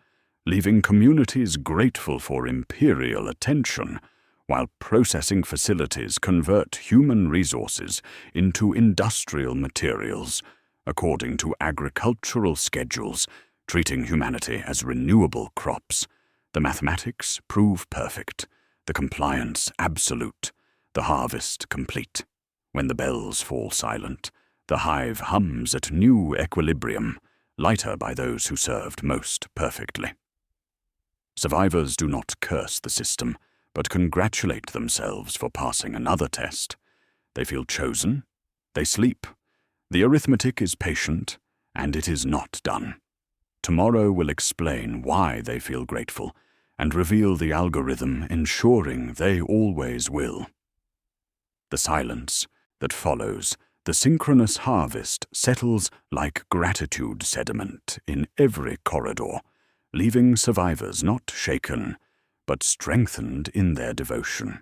leaving communities grateful for imperial attention, while processing facilities convert human resources into industrial materials, according to agricultural schedules, treating humanity as renewable crops. The mathematics prove perfect, the compliance absolute, the harvest complete. When the bells fall silent, the hive hums at new equilibrium, lighter by those who served most perfectly. Survivors do not curse the system, but congratulate themselves for passing another test. They feel chosen, they sleep. The arithmetic is patient, and it is not done. Tomorrow will explain why they feel grateful, and reveal the algorithm ensuring they always will. The silence that follows the synchronous harvest settles like gratitude sediment in every corridor, leaving survivors not shaken, but strengthened in their devotion.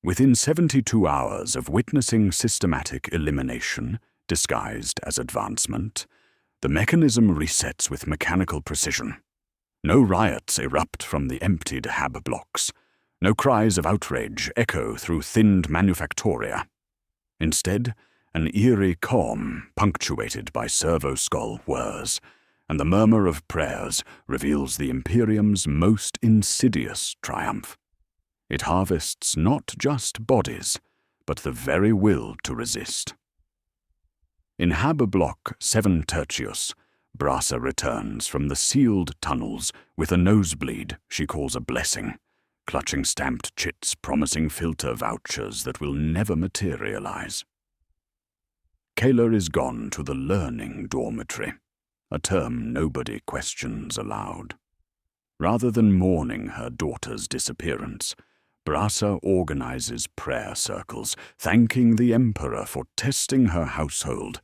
Within 72 hours of witnessing systematic elimination, disguised as advancement, the mechanism resets with mechanical precision. No riots erupt from the emptied hab blocks. No cries of outrage echo through thinned manufactoria. Instead, an eerie calm punctuated by servo-skull whirs, and the murmur of prayers reveals the Imperium's most insidious triumph. It harvests not just bodies, but the very will to resist. In Hab Block 7 Tertius, Brasa returns from the sealed tunnels with a nosebleed she calls a blessing, clutching stamped chits promising filter vouchers that will never materialize. Kayla is gone to the learning dormitory, a term nobody questions aloud. Rather than mourning her daughter's disappearance, Brasa organizes prayer circles, thanking the Emperor for testing her household,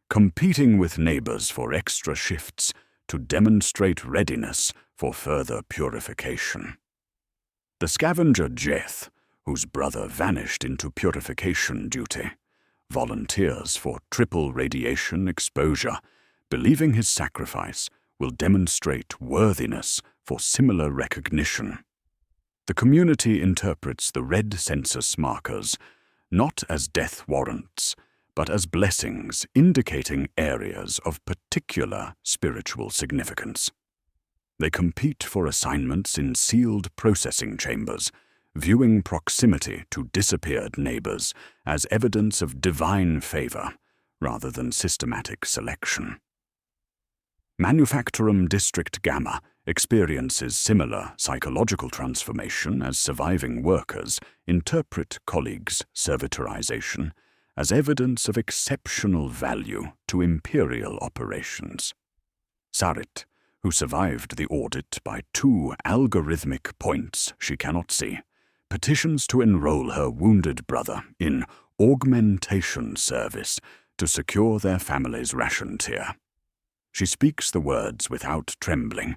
competing with neighbors for extra shifts to demonstrate readiness for further purification. The scavenger Jeth, whose brother vanished into purification duty, volunteers for triple radiation exposure, believing his sacrifice will demonstrate worthiness for similar recognition. The community interprets the red census markers not as death warrants, but as blessings indicating areas of particular spiritual significance. They compete for assignments in sealed processing chambers, viewing proximity to disappeared neighbors as evidence of divine favor rather than systematic selection. Manufactorum District Gamma experiences similar psychological transformation as surviving workers interpret colleagues' servitorization as evidence of exceptional value to imperial operations. Sarit, who survived the audit by 2 algorithmic points she cannot see, petitions to enroll her wounded brother in augmentation service to secure their family's ration tier. She speaks the words without trembling,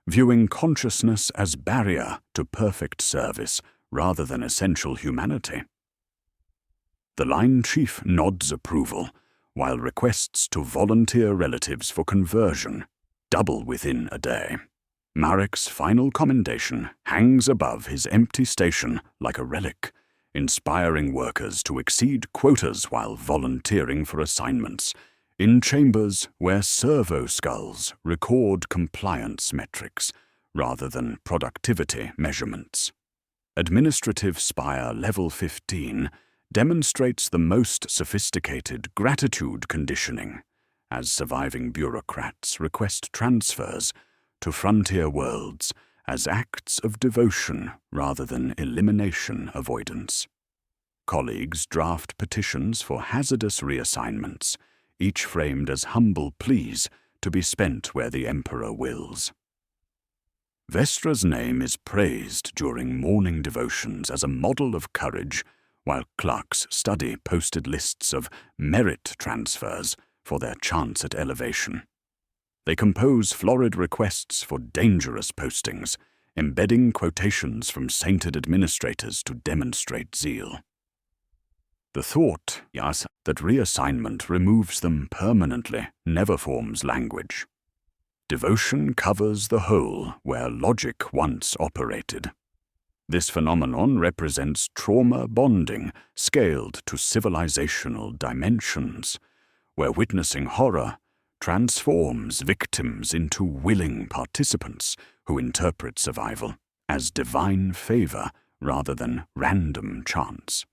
viewing consciousness as barrier to perfect service rather than essential humanity. The line chief nods approval, while requests to volunteer relatives for conversion double within a day. Marek's final commendation hangs above his empty station like a relic, inspiring workers to exceed quotas while volunteering for assignments, in chambers where servo skulls record compliance metrics rather than productivity measurements. Administrative Spire Level 15 demonstrates the most sophisticated gratitude conditioning, as surviving bureaucrats request transfers to frontier worlds as acts of devotion rather than elimination avoidance. Colleagues draft petitions for hazardous reassignments, each framed as humble pleas to be spent where the Emperor wills. Vestra's name is praised during morning devotions as a model of courage, while clerks study posted lists of merit transfers for their chance at elevation. They compose florid requests for dangerous postings, embedding quotations from sainted administrators to demonstrate zeal. The thought, yes, that reassignment removes them permanently never forms language. Devotion covers the whole where logic once operated. This phenomenon represents trauma bonding scaled to civilizational dimensions, where witnessing horror transforms victims into willing participants who interpret survival as divine favor rather than random chance.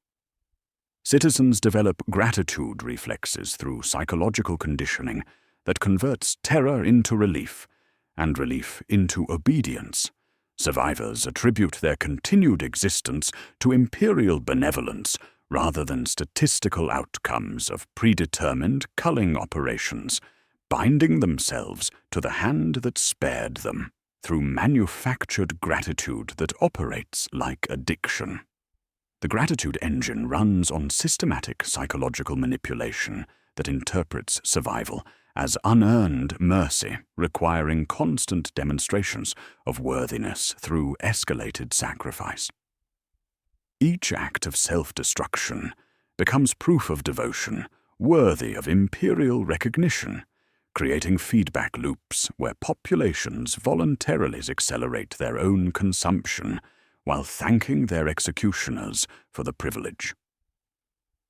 Citizens develop gratitude reflexes through psychological conditioning that converts terror into relief and relief into obedience. Survivors attribute their continued existence to imperial benevolence rather than statistical outcomes of predetermined culling operations, binding themselves to the hand that spared them through manufactured gratitude that operates like addiction. The gratitude engine runs on systematic psychological manipulation that interprets survival as unearned mercy, requiring constant demonstrations of worthiness through escalated sacrifice. Each act of self-destruction becomes proof of devotion worthy of imperial recognition, creating feedback loops where populations voluntarily accelerate their own consumption while thanking their executioners for the privilege.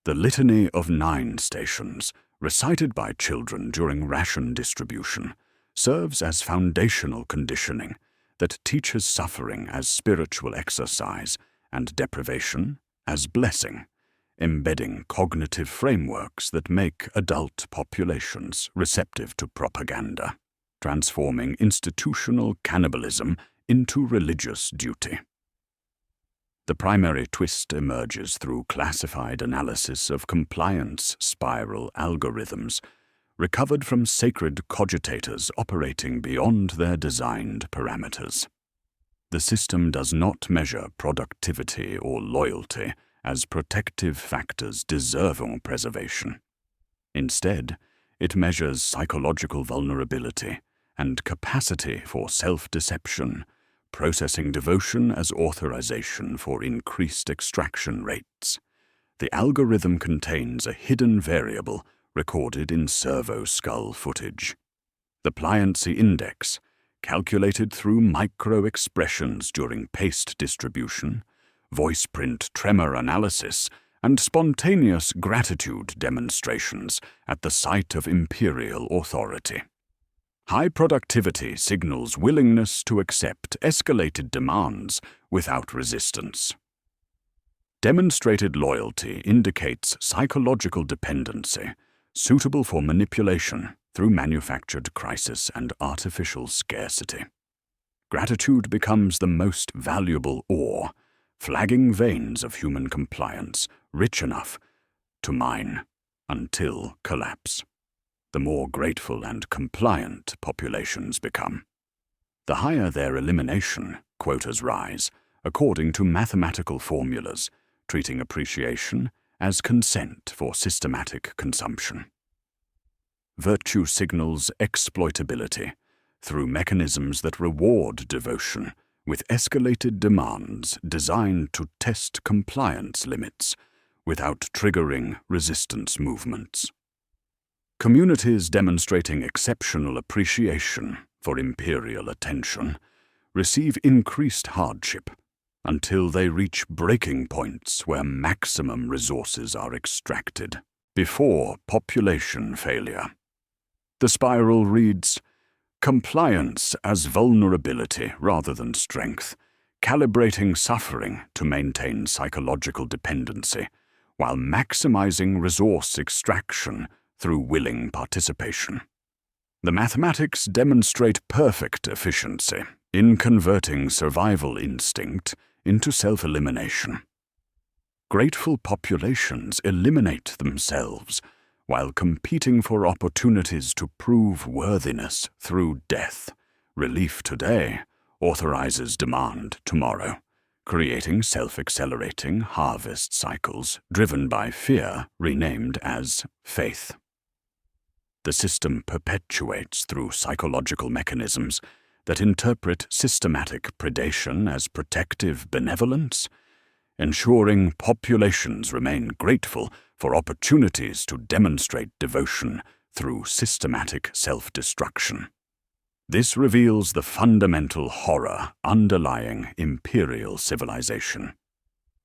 The Litany of 9 Stations, recited by children during ration distribution, serves as foundational conditioning that teaches suffering as spiritual exercise and deprivation as blessing, embedding cognitive frameworks that make adult populations receptive to propaganda, transforming institutional cannibalism into religious duty. The primary twist emerges through classified analysis of compliance spiral algorithms, recovered from sacred cogitators operating beyond their designed parameters. The system does not measure productivity or loyalty as protective factors deserving preservation. Instead, it measures psychological vulnerability and capacity for self-deception, processing devotion as authorization for increased extraction rates. The algorithm contains a hidden variable recorded in servo skull footage. The pliancy index, calculated through micro-expressions during paste distribution, voice print tremor analysis, and spontaneous gratitude demonstrations at the site of imperial authority. High productivity signals willingness to accept escalated demands without resistance. Demonstrated loyalty indicates psychological dependency, suitable for manipulation through manufactured crisis and artificial scarcity. Gratitude becomes the most valuable ore, flagging veins of human compliance, rich enough to mine until collapse. The more grateful and compliant populations become, the higher their elimination quotas rise, according to mathematical formulas, treating appreciation as consent for systematic consumption. Virtue signals exploitability through mechanisms that reward devotion with escalated demands designed to test compliance limits without triggering resistance movements. Communities demonstrating exceptional appreciation for imperial attention receive increased hardship until they reach breaking points where maximum resources are extracted, before population failure. The spiral reads, compliance as vulnerability rather than strength, calibrating suffering to maintain psychological dependency, while maximizing resource extraction through willing participation. The mathematics demonstrate perfect efficiency in converting survival instinct into self-elimination. Grateful populations eliminate themselves while competing for opportunities to prove worthiness through death. Relief today authorizes demand tomorrow, creating self-accelerating harvest cycles driven by fear renamed as faith. The system perpetuates through psychological mechanisms that interpret systematic predation as protective benevolence, ensuring populations remain grateful for opportunities to demonstrate devotion through systematic self-destruction. This reveals the fundamental horror underlying imperial civilization.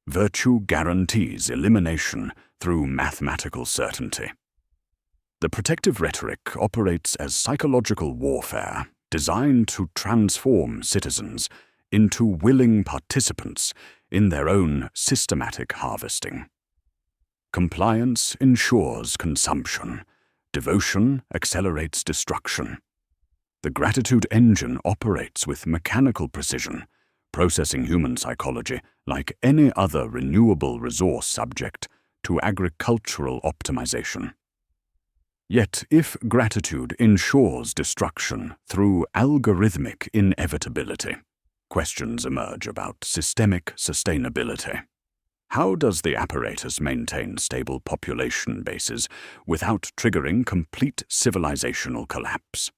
Virtue guarantees elimination through mathematical certainty. The protective rhetoric operates as psychological warfare designed to transform citizens into willing participants in their own systematic harvesting. Compliance ensures consumption. Devotion accelerates destruction. The gratitude engine operates with mechanical precision, processing human psychology like any other renewable resource subject to agricultural optimization. Yet, if gratitude ensures destruction through algorithmic inevitability, questions emerge about systemic sustainability. How does the apparatus maintain stable population bases without triggering complete civilizational collapse?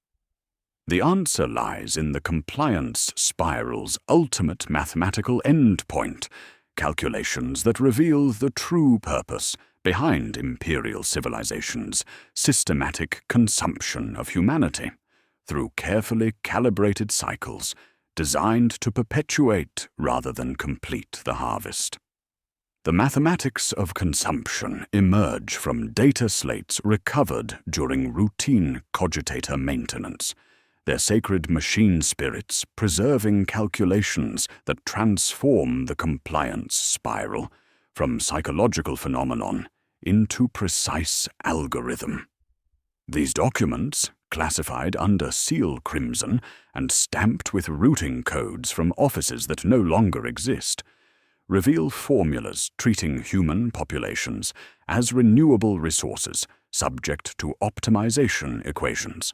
The answer lies in the compliance spiral's ultimate mathematical endpoint, calculations that reveal the true purpose behind imperial civilization's systematic consumption of humanity through carefully calibrated cycles designed to perpetuate rather than complete the harvest. The mathematics of consumption emerge from data slates recovered during routine cogitator maintenance, their sacred machine spirits preserving calculations that transform the compliance spiral from psychological phenomenon into precise algorithm. These documents, classified under seal crimson and stamped with routing codes from offices that no longer exist, reveal formulas treating human populations as renewable resources subject to optimization equations.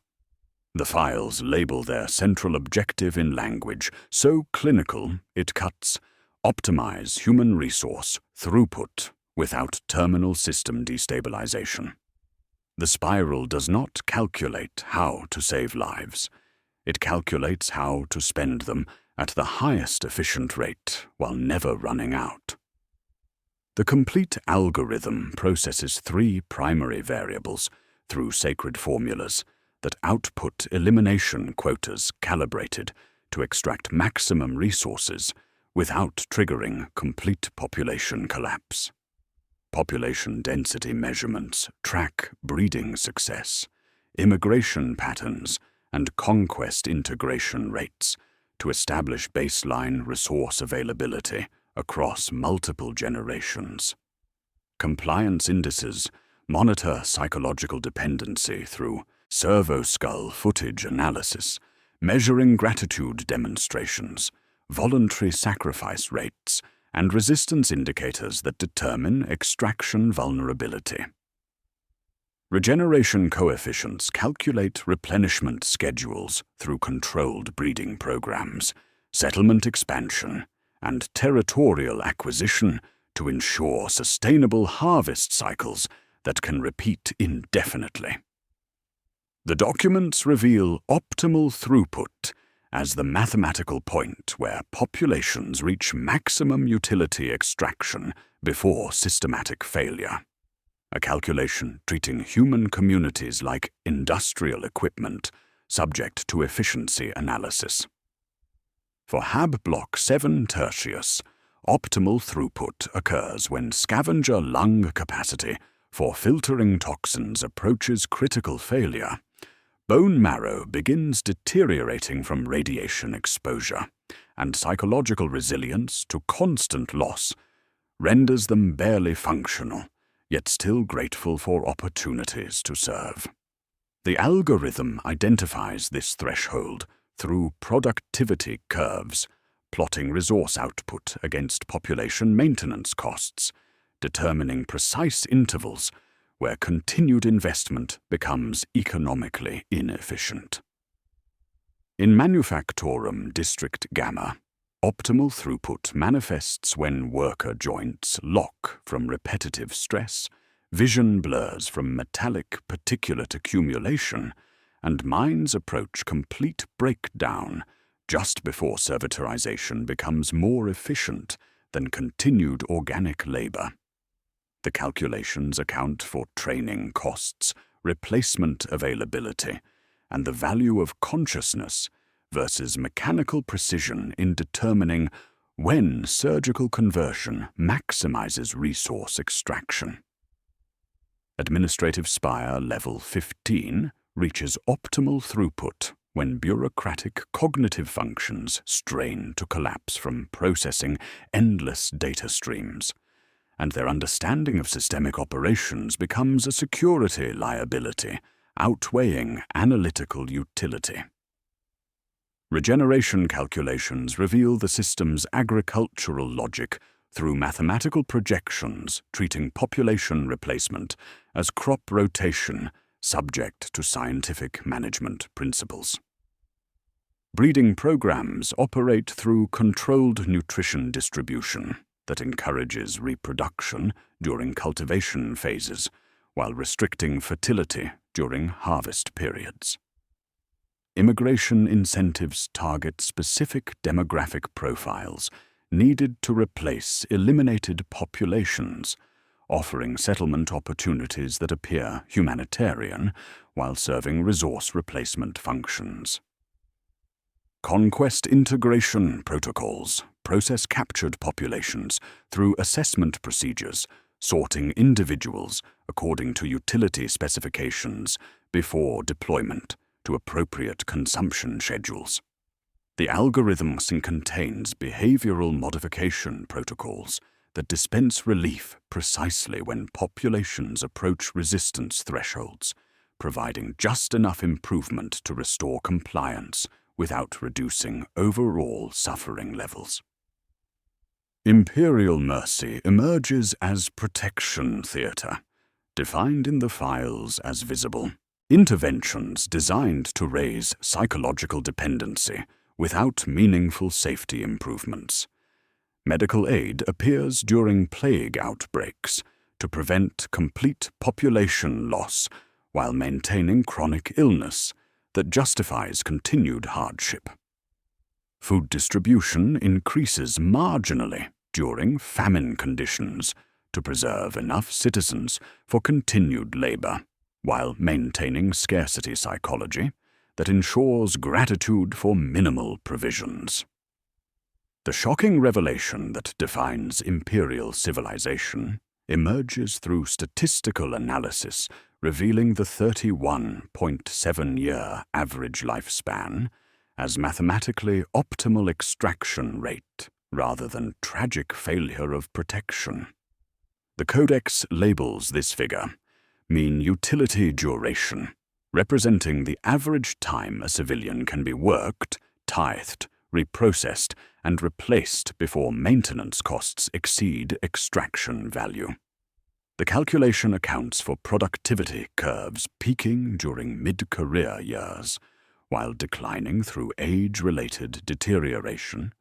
The files label their central objective in language so clinical it cuts optimize human resource throughput without terminal system destabilization. The spiral does not calculate how to save lives. It calculates how to spend them at the highest efficient rate while never running out. The complete algorithm processes three primary variables through sacred formulas that output elimination quotas calibrated to extract maximum resources without triggering complete population collapse. Population density measurements track breeding success, immigration patterns, and conquest integration rates to establish baseline resource availability across multiple generations. Compliance indices monitor psychological dependency through servo-skull footage analysis, measuring gratitude demonstrations, voluntary sacrifice rates, and resistance indicators that determine extraction vulnerability. Regeneration coefficients calculate replenishment schedules through controlled breeding programs, settlement expansion, and territorial acquisition to ensure sustainable harvest cycles that can repeat indefinitely. The documents reveal optimal throughput as the mathematical point where populations reach maximum utility extraction before systematic failure. A calculation treating human communities like industrial equipment, subject to efficiency analysis. For Hab Block 7 Tertius, optimal throughput occurs when scavenger lung capacity for filtering toxins approaches critical failure. Bone marrow begins deteriorating from radiation exposure, and psychological resilience to constant loss renders them barely functional, yet still grateful for opportunities to serve. The algorithm identifies this threshold through productivity curves, plotting resource output against population maintenance costs, determining precise intervals where continued investment becomes economically inefficient. In Manufactorum District Gamma, optimal throughput manifests when worker joints lock from repetitive stress, vision blurs from metallic particulate accumulation, and mines approach complete breakdown just before servitorization becomes more efficient than continued organic labor. The calculations account for training costs, replacement availability, and the value of consciousness versus mechanical precision in determining when surgical conversion maximizes resource extraction. Administrative Spire Level 15 reaches optimal throughput when bureaucratic cognitive functions strain to collapse from processing endless data streams, and their understanding of systemic operations becomes a security liability, outweighing analytical utility. Regeneration calculations reveal the system's agricultural logic through mathematical projections treating population replacement as crop rotation subject to scientific management principles. Breeding programs operate through controlled nutrition distribution that encourages reproduction during cultivation phases while restricting fertility during harvest periods. Immigration incentives target specific demographic profiles needed to replace eliminated populations, offering settlement opportunities that appear humanitarian while serving resource replacement functions. Conquest integration protocols process captured populations through assessment procedures, sorting individuals according to utility specifications before deployment to appropriate consumption schedules. The algorithm contains behavioral modification protocols that dispense relief precisely when populations approach resistance thresholds, providing just enough improvement to restore compliance without reducing overall suffering levels. Imperial mercy emerges as protection theater, defined in the files as visible. Interventions designed to raise psychological dependency without meaningful safety improvements. Medical aid appears during plague outbreaks to prevent complete population loss while maintaining chronic illness that justifies continued hardship. Food distribution increases marginally during famine conditions to preserve enough citizens for continued labor, while maintaining scarcity psychology that ensures gratitude for minimal provisions. The shocking revelation that defines imperial civilization emerges through statistical analysis revealing the 31.7-year average lifespan as mathematically optimal extraction rate rather than tragic failure of protection. The Codex labels this figure mean utility duration, representing the average time a civilian can be worked, tithed, reprocessed, and replaced before maintenance costs exceed extraction value. The calculation accounts for productivity curves peaking during mid-career years, while declining through age-related deterioration,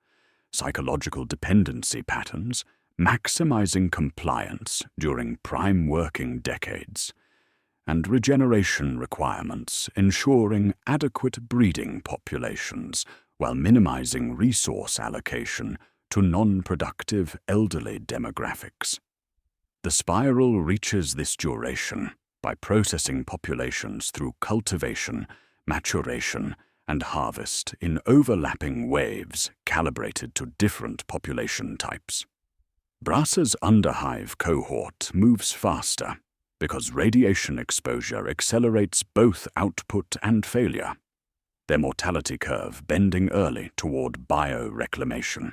psychological dependency patterns, maximizing compliance during prime working decades, and regeneration requirements ensuring adequate breeding populations while minimizing resource allocation to non-productive elderly demographics. The spiral reaches this duration by processing populations through cultivation, maturation, and harvest in overlapping waves calibrated to different population types. Brass's underhive cohort moves faster because radiation exposure accelerates both output and failure, their mortality curve bending early toward bioreclamation.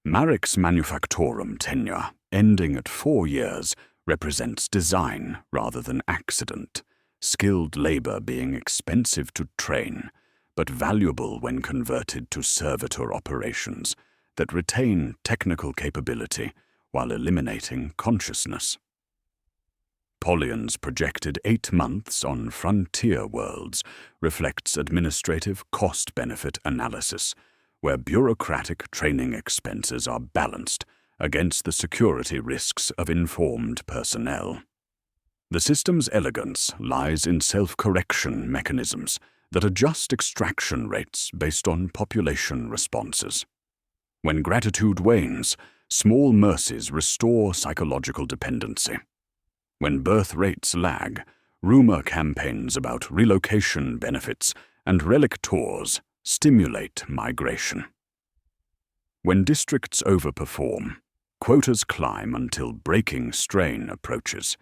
Marek's Manufactorum tenure, ending at 4 years, represents design rather than accident, skilled labor being expensive to train, but valuable when converted to servitor operations that retain technical capability while eliminating consciousness. Pollion's projected 8 months on frontier worlds reflects administrative cost-benefit analysis, where bureaucratic training expenses are balanced against the security risks of informed personnel. The system's elegance lies in self-correction mechanisms that adjust extraction rates based on population responses. When gratitude wanes, small mercies restore psychological dependency. When birth rates lag, rumor campaigns about relocation benefits and relic tours stimulate migration. When districts overperform, quotas climb until breaking strain approaches,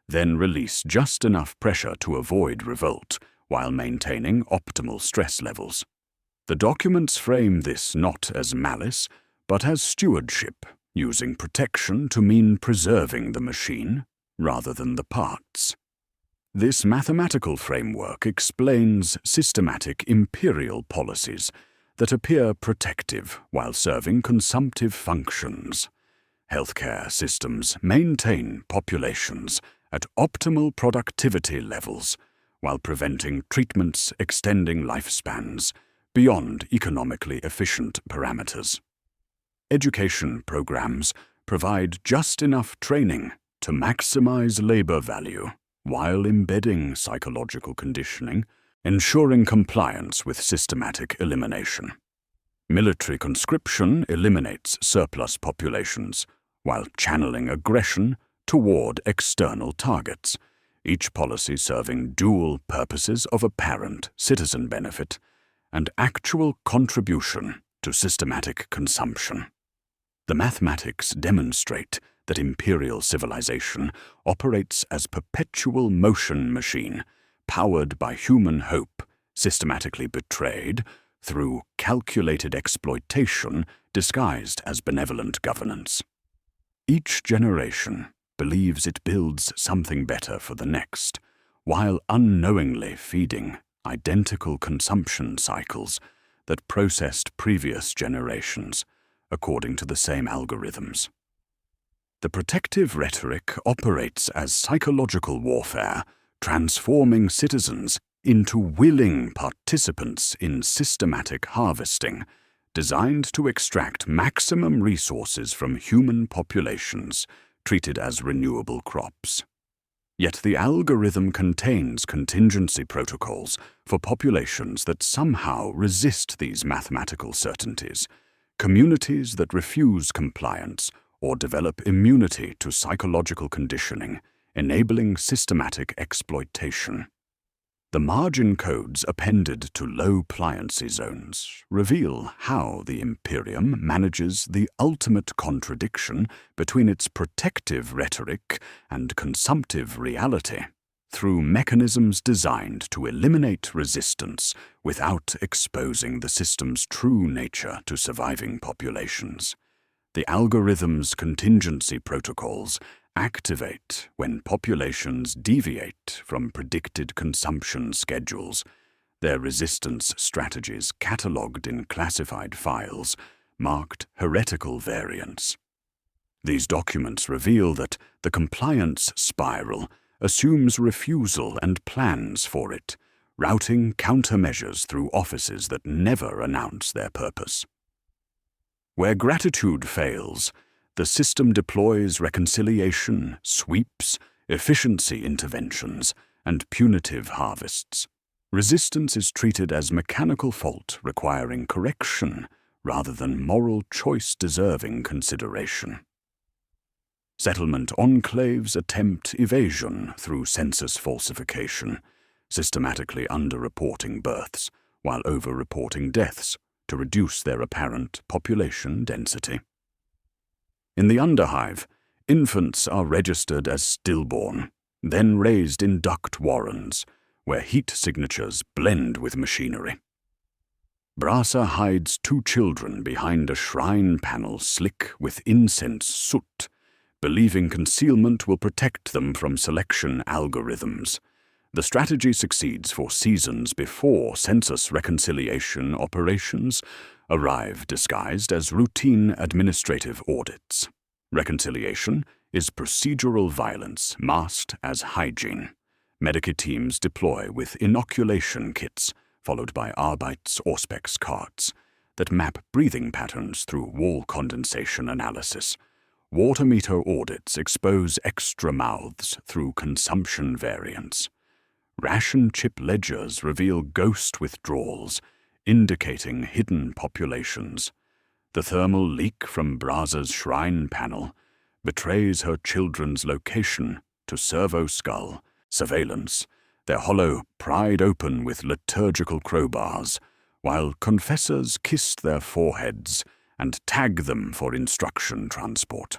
then release just enough pressure to avoid revolt while maintaining optimal stress levels. The documents frame this not as malice, but as stewardship, using protection to mean preserving the machine rather than the parts. This mathematical framework explains systematic imperial policies that appear protective while serving consumptive functions. Healthcare systems maintain populations at optimal productivity levels while preventing treatments extending lifespans beyond economically efficient parameters. Education programs provide just enough training to maximize labor value while embedding psychological conditioning, ensuring compliance with systematic elimination. Military conscription eliminates surplus populations while channeling aggression toward external targets, each policy serving dual purposes of apparent citizen benefit and actual contribution to systematic consumption. The mathematics demonstrate that imperial civilization operates as perpetual motion machine, powered by human hope, systematically betrayed through calculated exploitation disguised as benevolent governance. Each generation believes it builds something better for the next, while unknowingly feeding identical consumption cycles that processed previous generations according to the same algorithms. The protective rhetoric operates as psychological warfare, transforming citizens into willing participants in systematic harvesting, designed to extract maximum resources from human populations treated as renewable crops. Yet the algorithm contains contingency protocols for populations that somehow resist these mathematical certainties, communities that refuse compliance or develop immunity to psychological conditioning, enabling systematic exploitation. The margin codes appended to low pliancy zones reveal how the Imperium manages the ultimate contradiction between its protective rhetoric and consumptive reality, through mechanisms designed to eliminate resistance without exposing the system's true nature to surviving populations. The algorithm's contingency protocols activate when populations deviate from predicted consumption schedules, their resistance strategies catalogued in classified files marked heretical variants. These documents reveal that the compliance spiral assumes refusal and plans for it, routing countermeasures through offices that never announce their purpose. Where gratitude fails, the system deploys reconciliation, sweeps, efficiency interventions, and punitive harvests. Resistance is treated as mechanical fault requiring correction rather than moral choice-deserving consideration. Settlement enclaves attempt evasion through census falsification, systematically underreporting births while overreporting deaths to reduce their apparent population density. In the Underhive, infants are registered as stillborn, then raised in duct warrens, where heat signatures blend with machinery. Brasa hides 2 children behind a shrine panel slick with incense soot, believing concealment will protect them from selection algorithms. The strategy succeeds for seasons before census reconciliation operations arrive disguised as routine administrative audits. Reconciliation is procedural violence masked as hygiene. Medica teams deploy with inoculation kits, followed by Arbeits-Auspex cards that map breathing patterns through wall condensation analysis. Water meter audits expose extra mouths through consumption variants. Ration chip ledgers reveal ghost withdrawals, indicating hidden populations. The thermal leak from Braza's shrine panel betrays her children's location to servo skull, surveillance, their hollow pried open with liturgical crowbars, while confessors kissed their foreheads and tag them for instruction transport.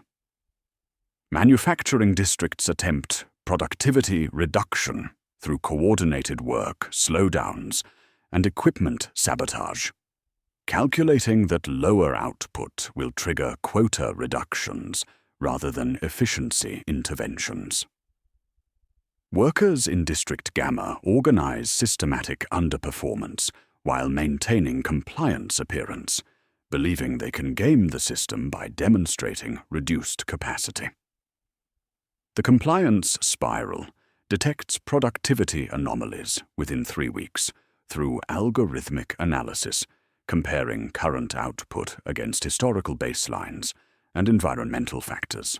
Manufacturing districts attempt productivity reduction through coordinated work, slowdowns, and equipment sabotage, calculating that lower output will trigger quota reductions rather than efficiency interventions. Workers in District Gamma organize systematic underperformance while maintaining compliance appearance, believing they can game the system by demonstrating reduced capacity. The compliance spiral detects productivity anomalies within 3 weeks through algorithmic analysis, comparing current output against historical baselines and environmental factors.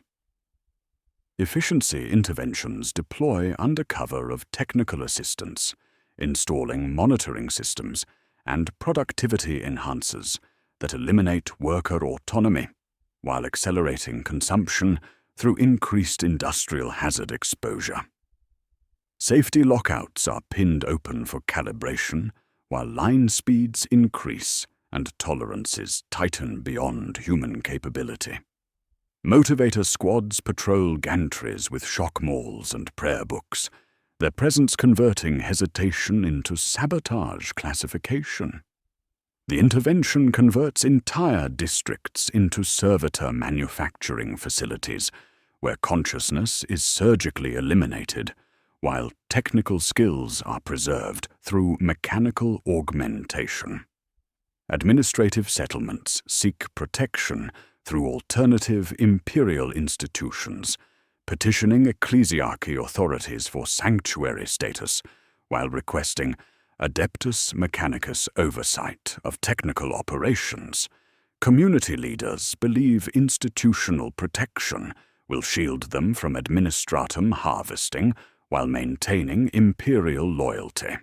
Efficiency interventions deploy under cover of technical assistance, installing monitoring systems and productivity enhancers that eliminate worker autonomy while accelerating consumption through increased industrial hazard exposure. Safety lockouts are pinned open for calibration, while line speeds increase and tolerances tighten beyond human capability. Motivator squads patrol gantries with shock mauls and prayer books, their presence converting hesitation into sabotage classification. The intervention converts entire districts into servitor manufacturing facilities, where consciousness is surgically eliminated, while technical skills are preserved through mechanical augmentation. Administrative settlements seek protection through alternative imperial institutions, petitioning ecclesiarchy authorities for sanctuary status, while requesting Adeptus Mechanicus oversight of technical operations. Community leaders believe institutional protection will shield them from administratum harvesting while maintaining imperial loyalty.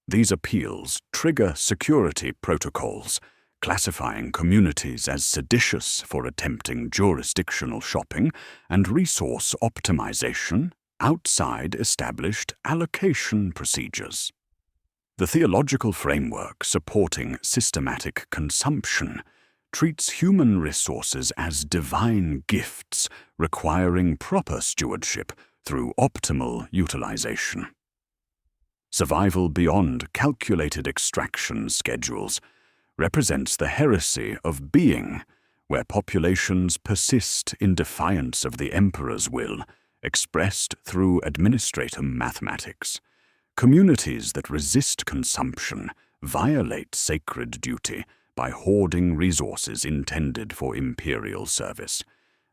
These appeals trigger security protocols, classifying communities as seditious for attempting jurisdictional shopping and resource optimization outside established allocation procedures. The theological framework supporting systematic consumption treats human resources as divine gifts requiring proper stewardship through optimal utilization. Survival beyond calculated extraction schedules represents the heresy of being, where populations persist in defiance of the Emperor's will, expressed through administratum mathematics. Communities that resist consumption violate sacred duty by hoarding resources intended for imperial service,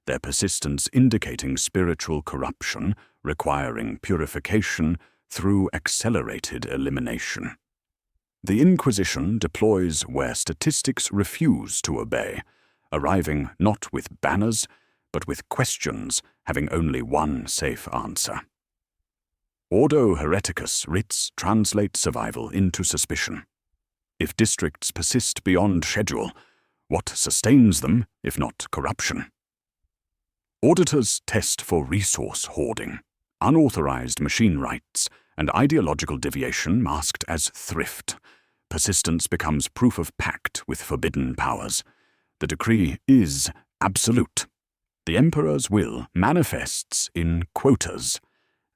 their persistence indicating spiritual corruption requiring purification through accelerated elimination. The Inquisition deploys where statistics refuse to obey, arriving not with banners, but with questions having only one safe answer. Ordo Hereticus writs translate survival into suspicion. If districts persist beyond schedule, what sustains them if not corruption? Auditors test for resource hoarding, unauthorized machine rights, and ideological deviation masked as thrift. Persistence becomes proof of pact with forbidden powers. The decree is absolute. The Emperor's will manifests in quotas,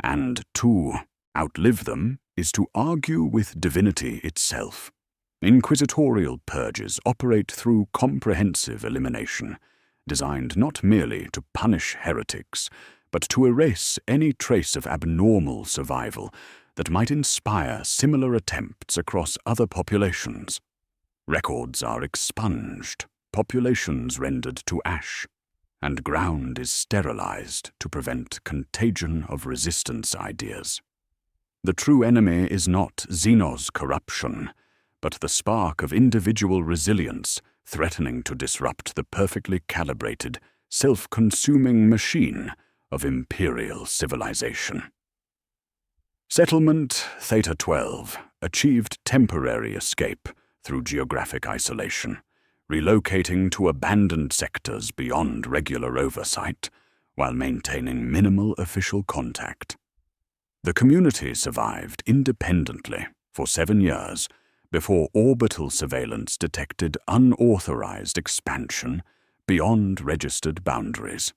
and to outlive them is to argue with divinity itself. Inquisitorial purges operate through comprehensive elimination, designed not merely to punish heretics, but to erase any trace of abnormal survival that might inspire similar attempts across other populations. Records are expunged, populations rendered to ash, and ground is sterilized to prevent contagion of resistance ideas. The true enemy is not Xenos corruption, but the spark of individual resilience threatening to disrupt the perfectly calibrated, self-consuming machine of imperial civilization. Settlement Theta 12 achieved temporary escape through geographic isolation, relocating to abandoned sectors beyond regular oversight while maintaining minimal official contact. The community survived independently for 7 years before orbital surveillance detected unauthorized expansion beyond registered boundaries.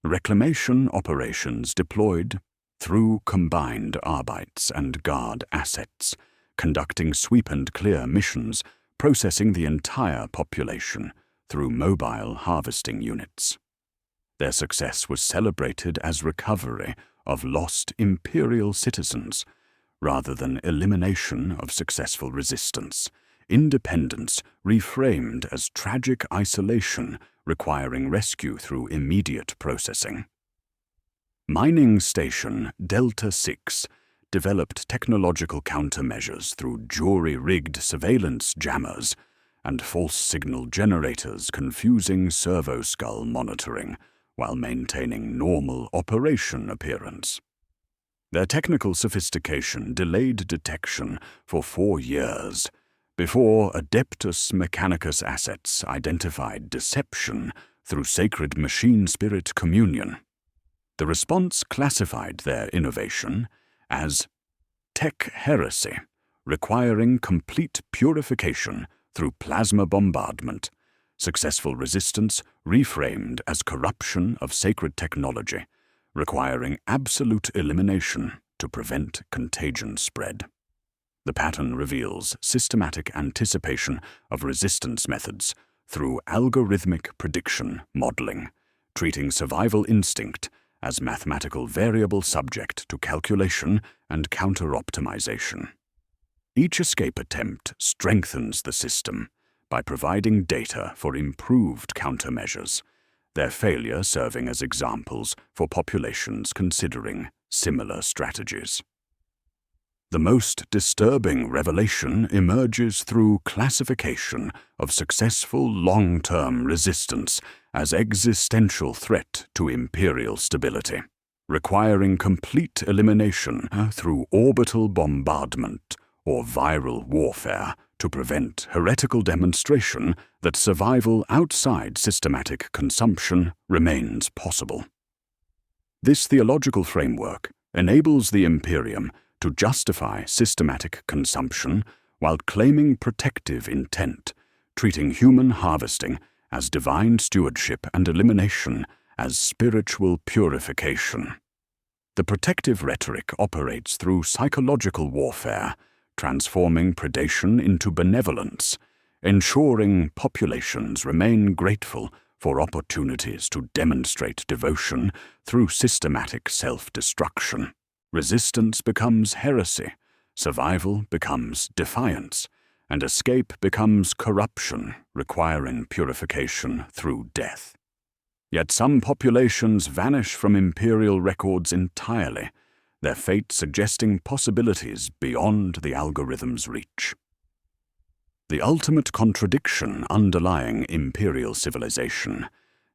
Reclamation operations deployed through combined Arbites and Guard assets, conducting sweep-and-clear missions, processing the entire population through mobile harvesting units. Their success was celebrated as recovery of lost imperial citizens, rather than elimination of successful resistance. Independence reframed as tragic isolation requiring rescue through immediate processing. Mining Station Delta 6 developed technological countermeasures through jury-rigged surveillance jammers and false signal generators confusing servo-skull monitoring while maintaining normal operation appearance. Their technical sophistication delayed detection for 4 years before Adeptus Mechanicus assets identified deception through sacred machine-spirit communion. The response classified their innovation as tech heresy, requiring complete purification through plasma bombardment, successful resistance reframed as corruption of sacred technology, requiring absolute elimination to prevent contagion spread. The pattern reveals systematic anticipation of resistance methods through algorithmic prediction modeling, treating survival instinct as mathematical variable subject to calculation and counter-optimization. Each escape attempt strengthens the system by providing data for improved countermeasures, their failure serving as examples for populations considering similar strategies. The most disturbing revelation emerges through classification of successful long-term resistance as existential threat to imperial stability, requiring complete elimination through orbital bombardment or viral warfare to prevent heretical demonstration that survival outside systematic consumption remains possible. This theological framework enables the Imperium to justify systematic consumption while claiming protective intent, treating human harvesting as divine stewardship and elimination as spiritual purification. The protective rhetoric operates through psychological warfare, transforming predation into benevolence, ensuring populations remain grateful for opportunities to demonstrate devotion through systematic self-destruction. Resistance becomes heresy, survival becomes defiance, and escape becomes corruption, requiring purification through death. Yet some populations vanish from imperial records entirely, their fate suggesting possibilities beyond the algorithm's reach. The ultimate contradiction underlying imperial civilization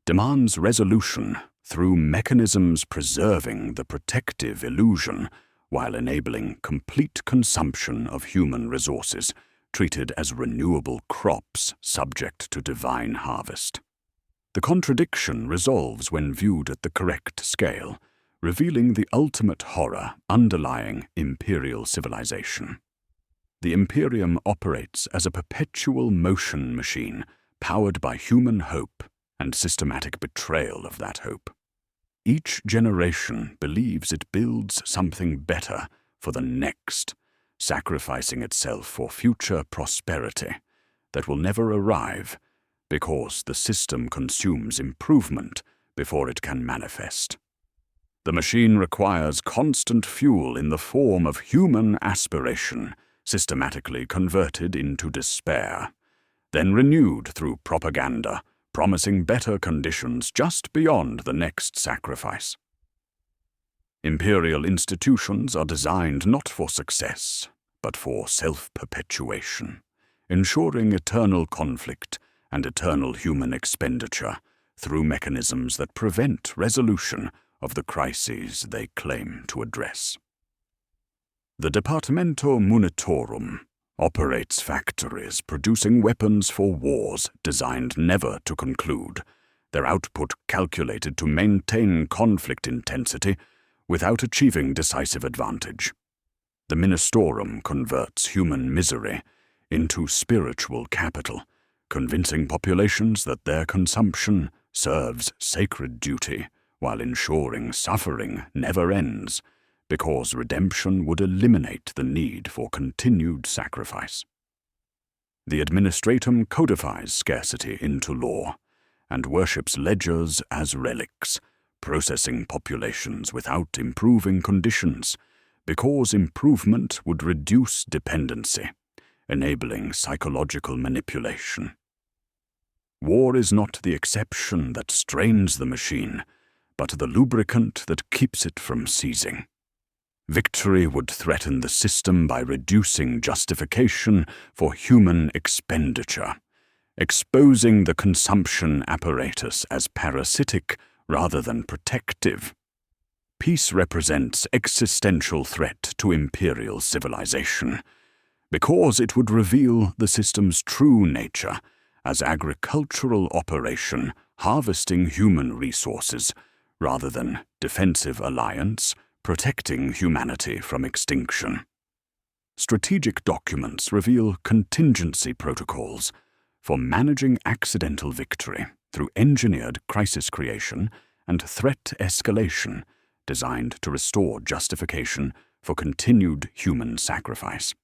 demands resolution through mechanisms preserving the protective illusion while enabling complete consumption of human resources, treated as renewable crops subject to divine harvest. The contradiction resolves when viewed at the correct scale, revealing the ultimate horror underlying imperial civilization. The Imperium operates as a perpetual motion machine powered by human hope and systematic betrayal of that hope. Each generation believes it builds something better for the next, sacrificing itself for future prosperity that will never arrive because the system consumes improvement before it can manifest. The machine requires constant fuel in the form of human aspiration, systematically converted into despair, then renewed through propaganda, promising better conditions just beyond the next sacrifice. Imperial institutions are designed not for success, but for self-perpetuation, ensuring eternal conflict and eternal human expenditure through mechanisms that prevent resolution of the crises they claim to address. The Departamento Munitorum operates factories producing weapons for wars designed never to conclude, their output calculated to maintain conflict intensity without achieving decisive advantage. The Ministorum converts human misery into spiritual capital, convincing populations that their consumption serves sacred duty while ensuring suffering never ends, because redemption would eliminate the need for continued sacrifice. The Administratum codifies scarcity into law and worships ledgers as relics, processing populations without improving conditions, because improvement would reduce dependency, enabling psychological manipulation. War is not the exception that strains the machine, but the lubricant that keeps it from seizing. Victory would threaten the system by reducing justification for human expenditure, exposing the consumption apparatus as parasitic rather than protective. Peace represents existential threat to imperial civilization, because it would reveal the system's true nature as agricultural operation harvesting human resources rather than defensive alliance protecting humanity from extinction. Strategic documents reveal contingency protocols for managing accidental victory through engineered crisis creation and threat escalation designed to restore justification for continued human sacrifice.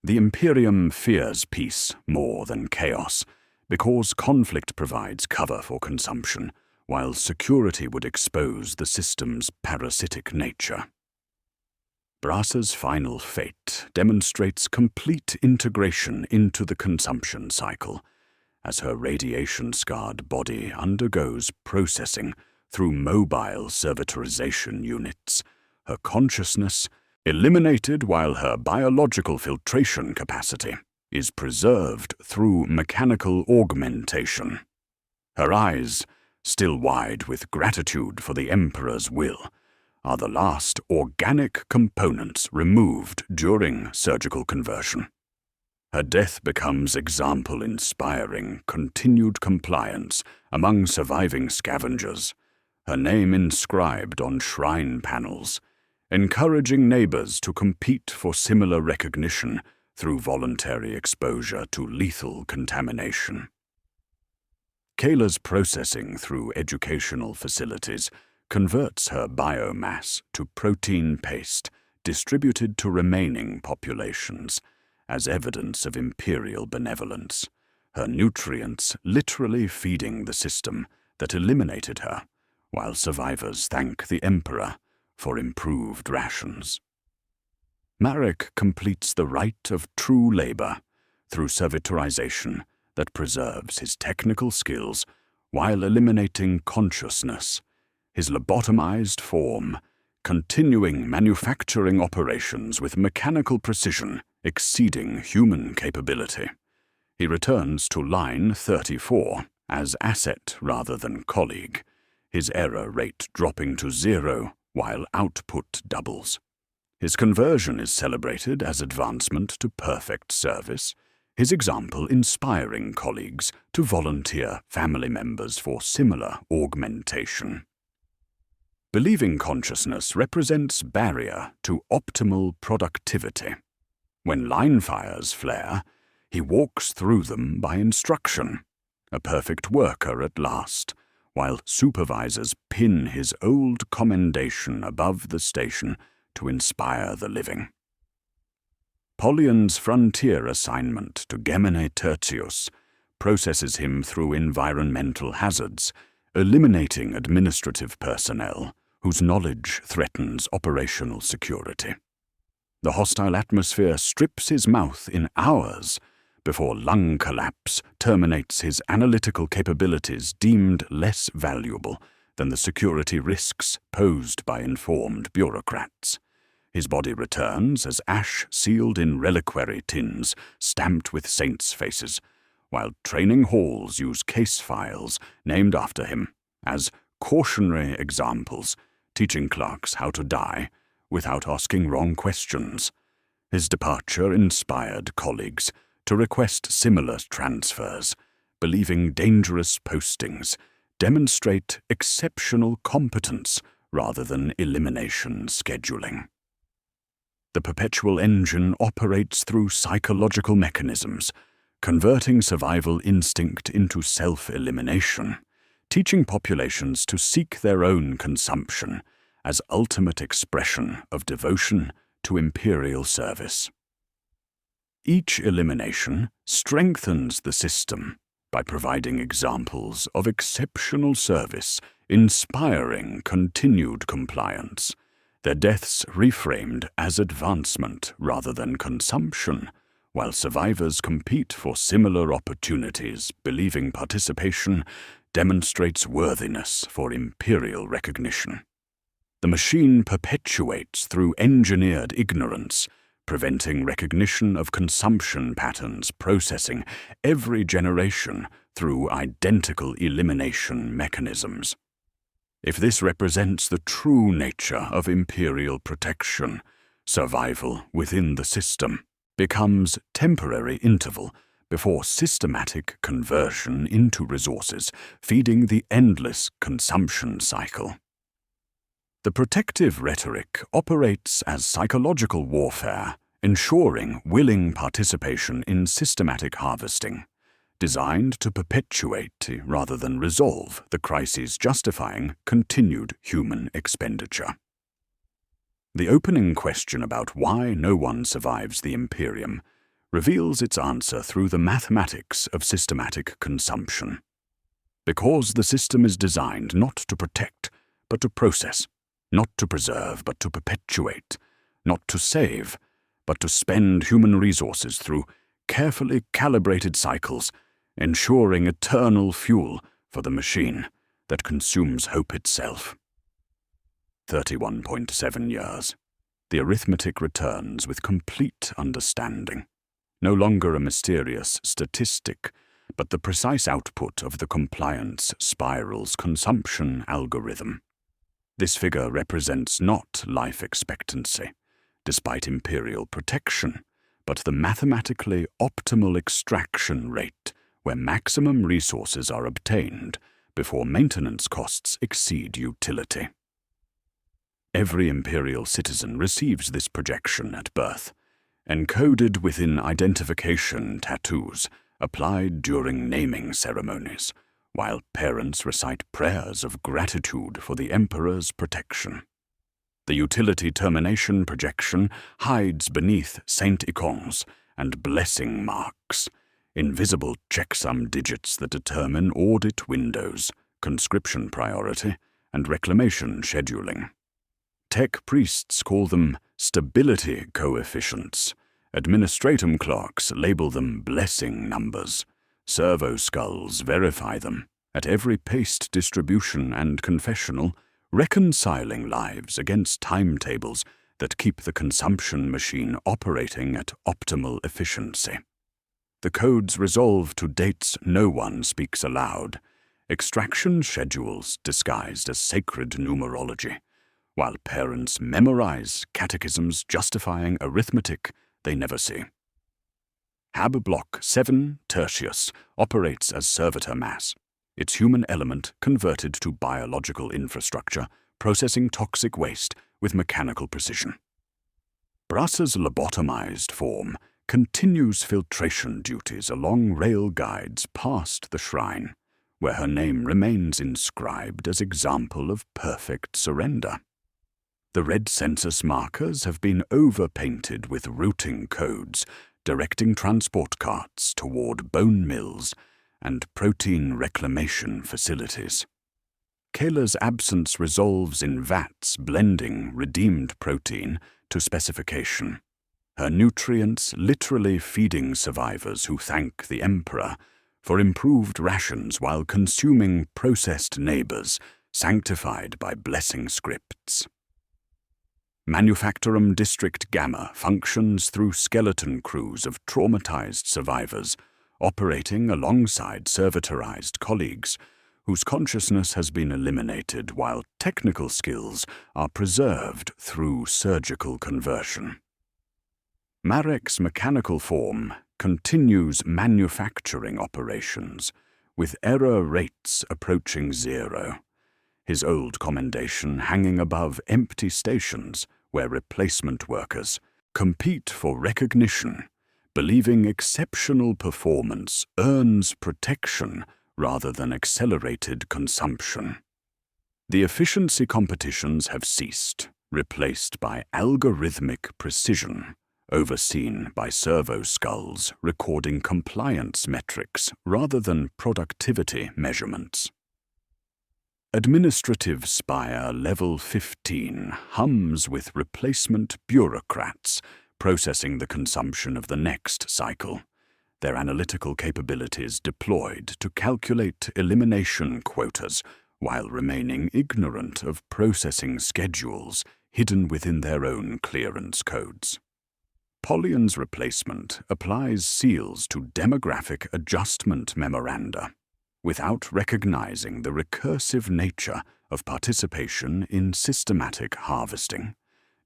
The Imperium fears peace more than chaos because conflict provides cover for consumption, while security would expose the system's parasitic nature. Brassa's final fate demonstrates complete integration into the consumption cycle, as her radiation-scarred body undergoes processing through mobile servitorization units, her consciousness eliminated while her biological filtration capacity is preserved through mechanical augmentation. Her eyes, still wide with gratitude for the Emperor's will, are the last organic components removed during surgical conversion. Her death becomes example-inspiring continued compliance among surviving scavengers, her name inscribed on shrine panels, encouraging neighbors to compete for similar recognition through voluntary exposure to lethal contamination. Kayla's processing through educational facilities converts her biomass to protein paste distributed to remaining populations as evidence of imperial benevolence, her nutrients literally feeding the system that eliminated her, while survivors thank the Emperor for improved rations. Marek completes the rite of true labor through servitorization that preserves his technical skills while eliminating consciousness, his lobotomized form, continuing manufacturing operations with mechanical precision exceeding human capability. He returns to line 34 as asset rather than colleague, his error rate dropping to 0 while output doubles. His conversion is celebrated as advancement to perfect service, his example inspiring colleagues to volunteer family members for similar augmentation. Believing consciousness represents barrier to optimal productivity. When line fires flare, he walks through them by instruction, a perfect worker at last, while supervisors pin his old commendation above the station to inspire the living. Pollion's frontier assignment to Gemini Tertius processes him through environmental hazards, eliminating administrative personnel whose knowledge threatens operational security. The hostile atmosphere strips his mouth in hours before lung collapse terminates his analytical capabilities deemed less valuable than the security risks posed by informed bureaucrats. His body returns as ash sealed in reliquary tins stamped with saints' faces, while training halls use case files named after him as cautionary examples, teaching clerks how to die without asking wrong questions. His departure inspired colleagues to request similar transfers, believing dangerous postings demonstrate exceptional competence rather than elimination scheduling. The perpetual engine operates through psychological mechanisms, converting survival instinct into self-elimination, teaching populations to seek their own consumption as ultimate expression of devotion to imperial service. Each elimination strengthens the system by providing examples of exceptional service, inspiring continued compliance, their deaths reframed as advancement rather than consumption, while survivors compete for similar opportunities, believing participation demonstrates worthiness for imperial recognition. The machine perpetuates through engineered ignorance, preventing recognition of consumption patterns, processing every generation through identical elimination mechanisms. If this represents the true nature of imperial protection, survival within the system becomes temporary interval before systematic conversion into resources, feeding the endless consumption cycle. The protective rhetoric operates as psychological warfare, ensuring willing participation in systematic harvesting, designed to perpetuate rather than resolve the crises justifying continued human expenditure. The opening question about why no one survives the Imperium reveals its answer through the mathematics of systematic consumption. Because the system is designed not to protect, but to process, not to preserve, but to perpetuate, not to save, but to spend human resources through carefully calibrated cycles, ensuring eternal fuel for the machine that consumes hope itself. 31.7 years. The arithmetic returns with complete understanding. No longer a mysterious statistic, but the precise output of the compliance spiral's consumption algorithm. This figure represents not life expectancy, despite imperial protection, but the mathematically optimal extraction rate where maximum resources are obtained before maintenance costs exceed utility. Every Imperial citizen receives this projection at birth, encoded within identification tattoos applied during naming ceremonies, while parents recite prayers of gratitude for the Emperor's protection. The utility termination projection hides beneath Saint icons and blessing marks, invisible checksum digits that determine audit windows, conscription priority, and reclamation scheduling. Tech priests call them stability coefficients. Administratum clerks label them blessing numbers. Servo skulls verify them at every paste distribution and confessional, reconciling lives against timetables that keep the consumption machine operating at optimal efficiency. The codes resolve to dates no one speaks aloud, extraction schedules disguised as sacred numerology, while parents memorize catechisms justifying arithmetic they never see. Hab Block 7 Tertius operates as servitor mass, its human element converted to biological infrastructure, processing toxic waste with mechanical precision. Brassa's lobotomized form continues filtration duties along rail guides past the shrine, where her name remains inscribed as example of perfect surrender. The red census markers have been overpainted with routing codes, directing transport carts toward bone mills and protein reclamation facilities. Kayla's absence resolves in vats blending redeemed protein to specification, her nutrients literally feeding survivors who thank the Emperor for improved rations while consuming processed neighbors sanctified by blessing scripts. Manufactorum District Gamma functions through skeleton crews of traumatized survivors, operating alongside servitorized colleagues whose consciousness has been eliminated while technical skills are preserved through surgical conversion. Marek's mechanical form continues manufacturing operations, with error rates approaching 0. His old commendation hanging above empty stations where replacement workers compete for recognition, believing exceptional performance earns protection rather than accelerated consumption. The efficiency competitions have ceased, replaced by algorithmic precision, overseen by servo skulls recording compliance metrics rather than productivity measurements. Administrative Spire Level 15 hums with replacement bureaucrats processing the consumption of the next cycle, their analytical capabilities deployed to calculate elimination quotas while remaining ignorant of processing schedules hidden within their own clearance codes. Pollion's replacement applies seals to demographic adjustment memoranda, without recognizing the recursive nature of participation in systematic harvesting,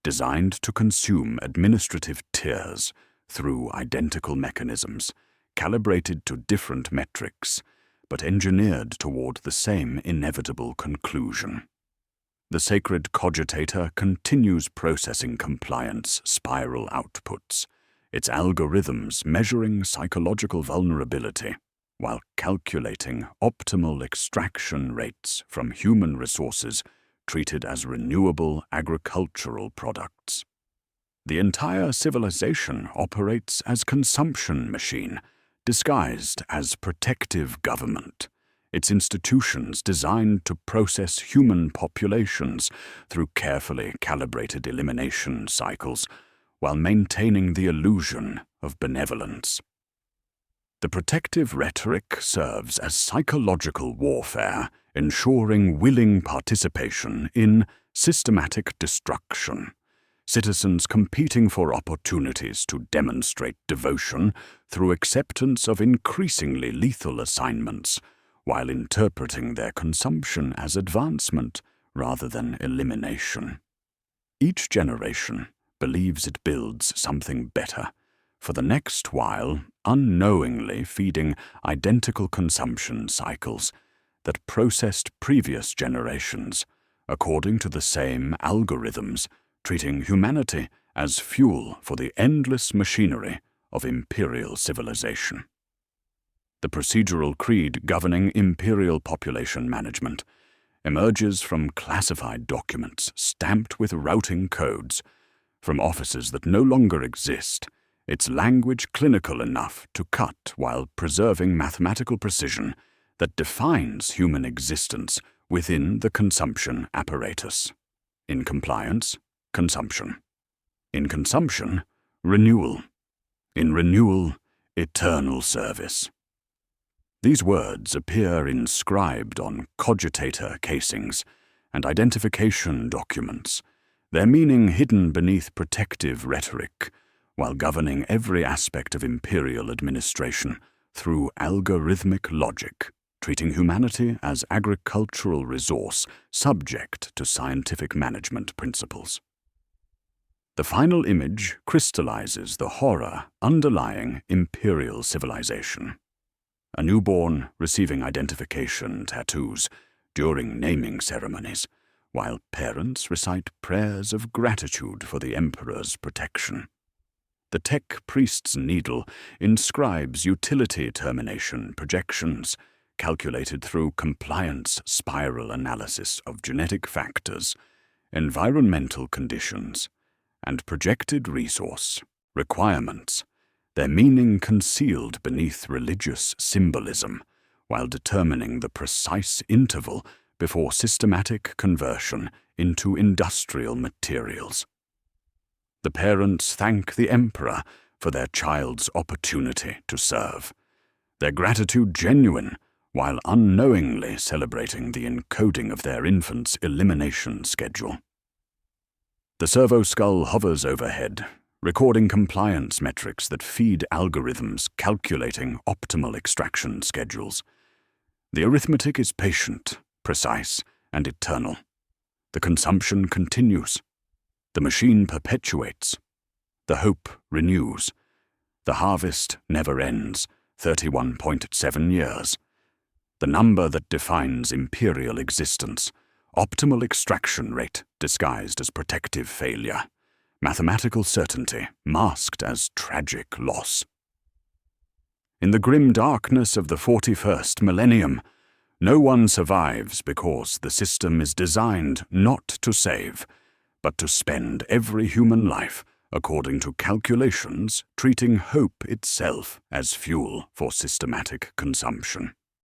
designed to consume administrative tiers through identical mechanisms, calibrated to different metrics, but engineered toward the same inevitable conclusion. The sacred cogitator continues processing compliance spiral outputs, its algorithms measuring psychological vulnerability, while calculating optimal extraction rates from human resources treated as renewable agricultural products. The entire civilization operates as consumption machine, disguised as protective government, its institutions designed to process human populations through carefully calibrated elimination cycles, while maintaining the illusion of benevolence. The protective rhetoric serves as psychological warfare, ensuring willing participation in systematic destruction, citizens competing for opportunities to demonstrate devotion through acceptance of increasingly lethal assignments, while interpreting their consumption as advancement rather than elimination. Each generation believes it builds something better, for the next while unknowingly feeding identical consumption cycles that processed previous generations according to the same algorithms, treating humanity as fuel for the endless machinery of imperial civilization. The procedural creed governing imperial population management emerges from classified documents stamped with routing codes, from offices that no longer exist, its language clinical enough to cut while preserving mathematical precision that defines human existence within the consumption apparatus. In compliance, consumption. In consumption, renewal. In renewal, eternal service. These words appear inscribed on cogitator casings and identification documents, their meaning hidden beneath protective rhetoric, while governing every aspect of imperial administration through algorithmic logic, treating humanity as agricultural resource subject to scientific management principles. The final image crystallizes the horror underlying imperial civilization. A newborn receiving identification tattoos during naming ceremonies, while parents recite prayers of gratitude for the emperor's protection. The tech priest's needle inscribes utility termination projections, calculated through compliance spiral analysis of genetic factors, environmental conditions, and projected resource requirements, their meaning concealed beneath religious symbolism, while determining the precise interval before systematic conversion into industrial materials. The parents thank the emperor for their child's opportunity to serve, their gratitude genuine, while unknowingly celebrating the encoding of their infant's elimination schedule. The servo skull hovers overhead, recording compliance metrics that feed algorithms calculating optimal extraction schedules. The arithmetic is patient, precise, and eternal. The consumption continues. The machine perpetuates. The hope renews. The harvest never ends, 31.7 years. The number that defines imperial existence, optimal extraction rate disguised as protective failure, mathematical certainty masked as tragic loss. In the grim darkness of the 41st millennium, no one survives because the system is designed not to save, but to spend every human life according to calculations treating hope itself as fuel for systematic consumption.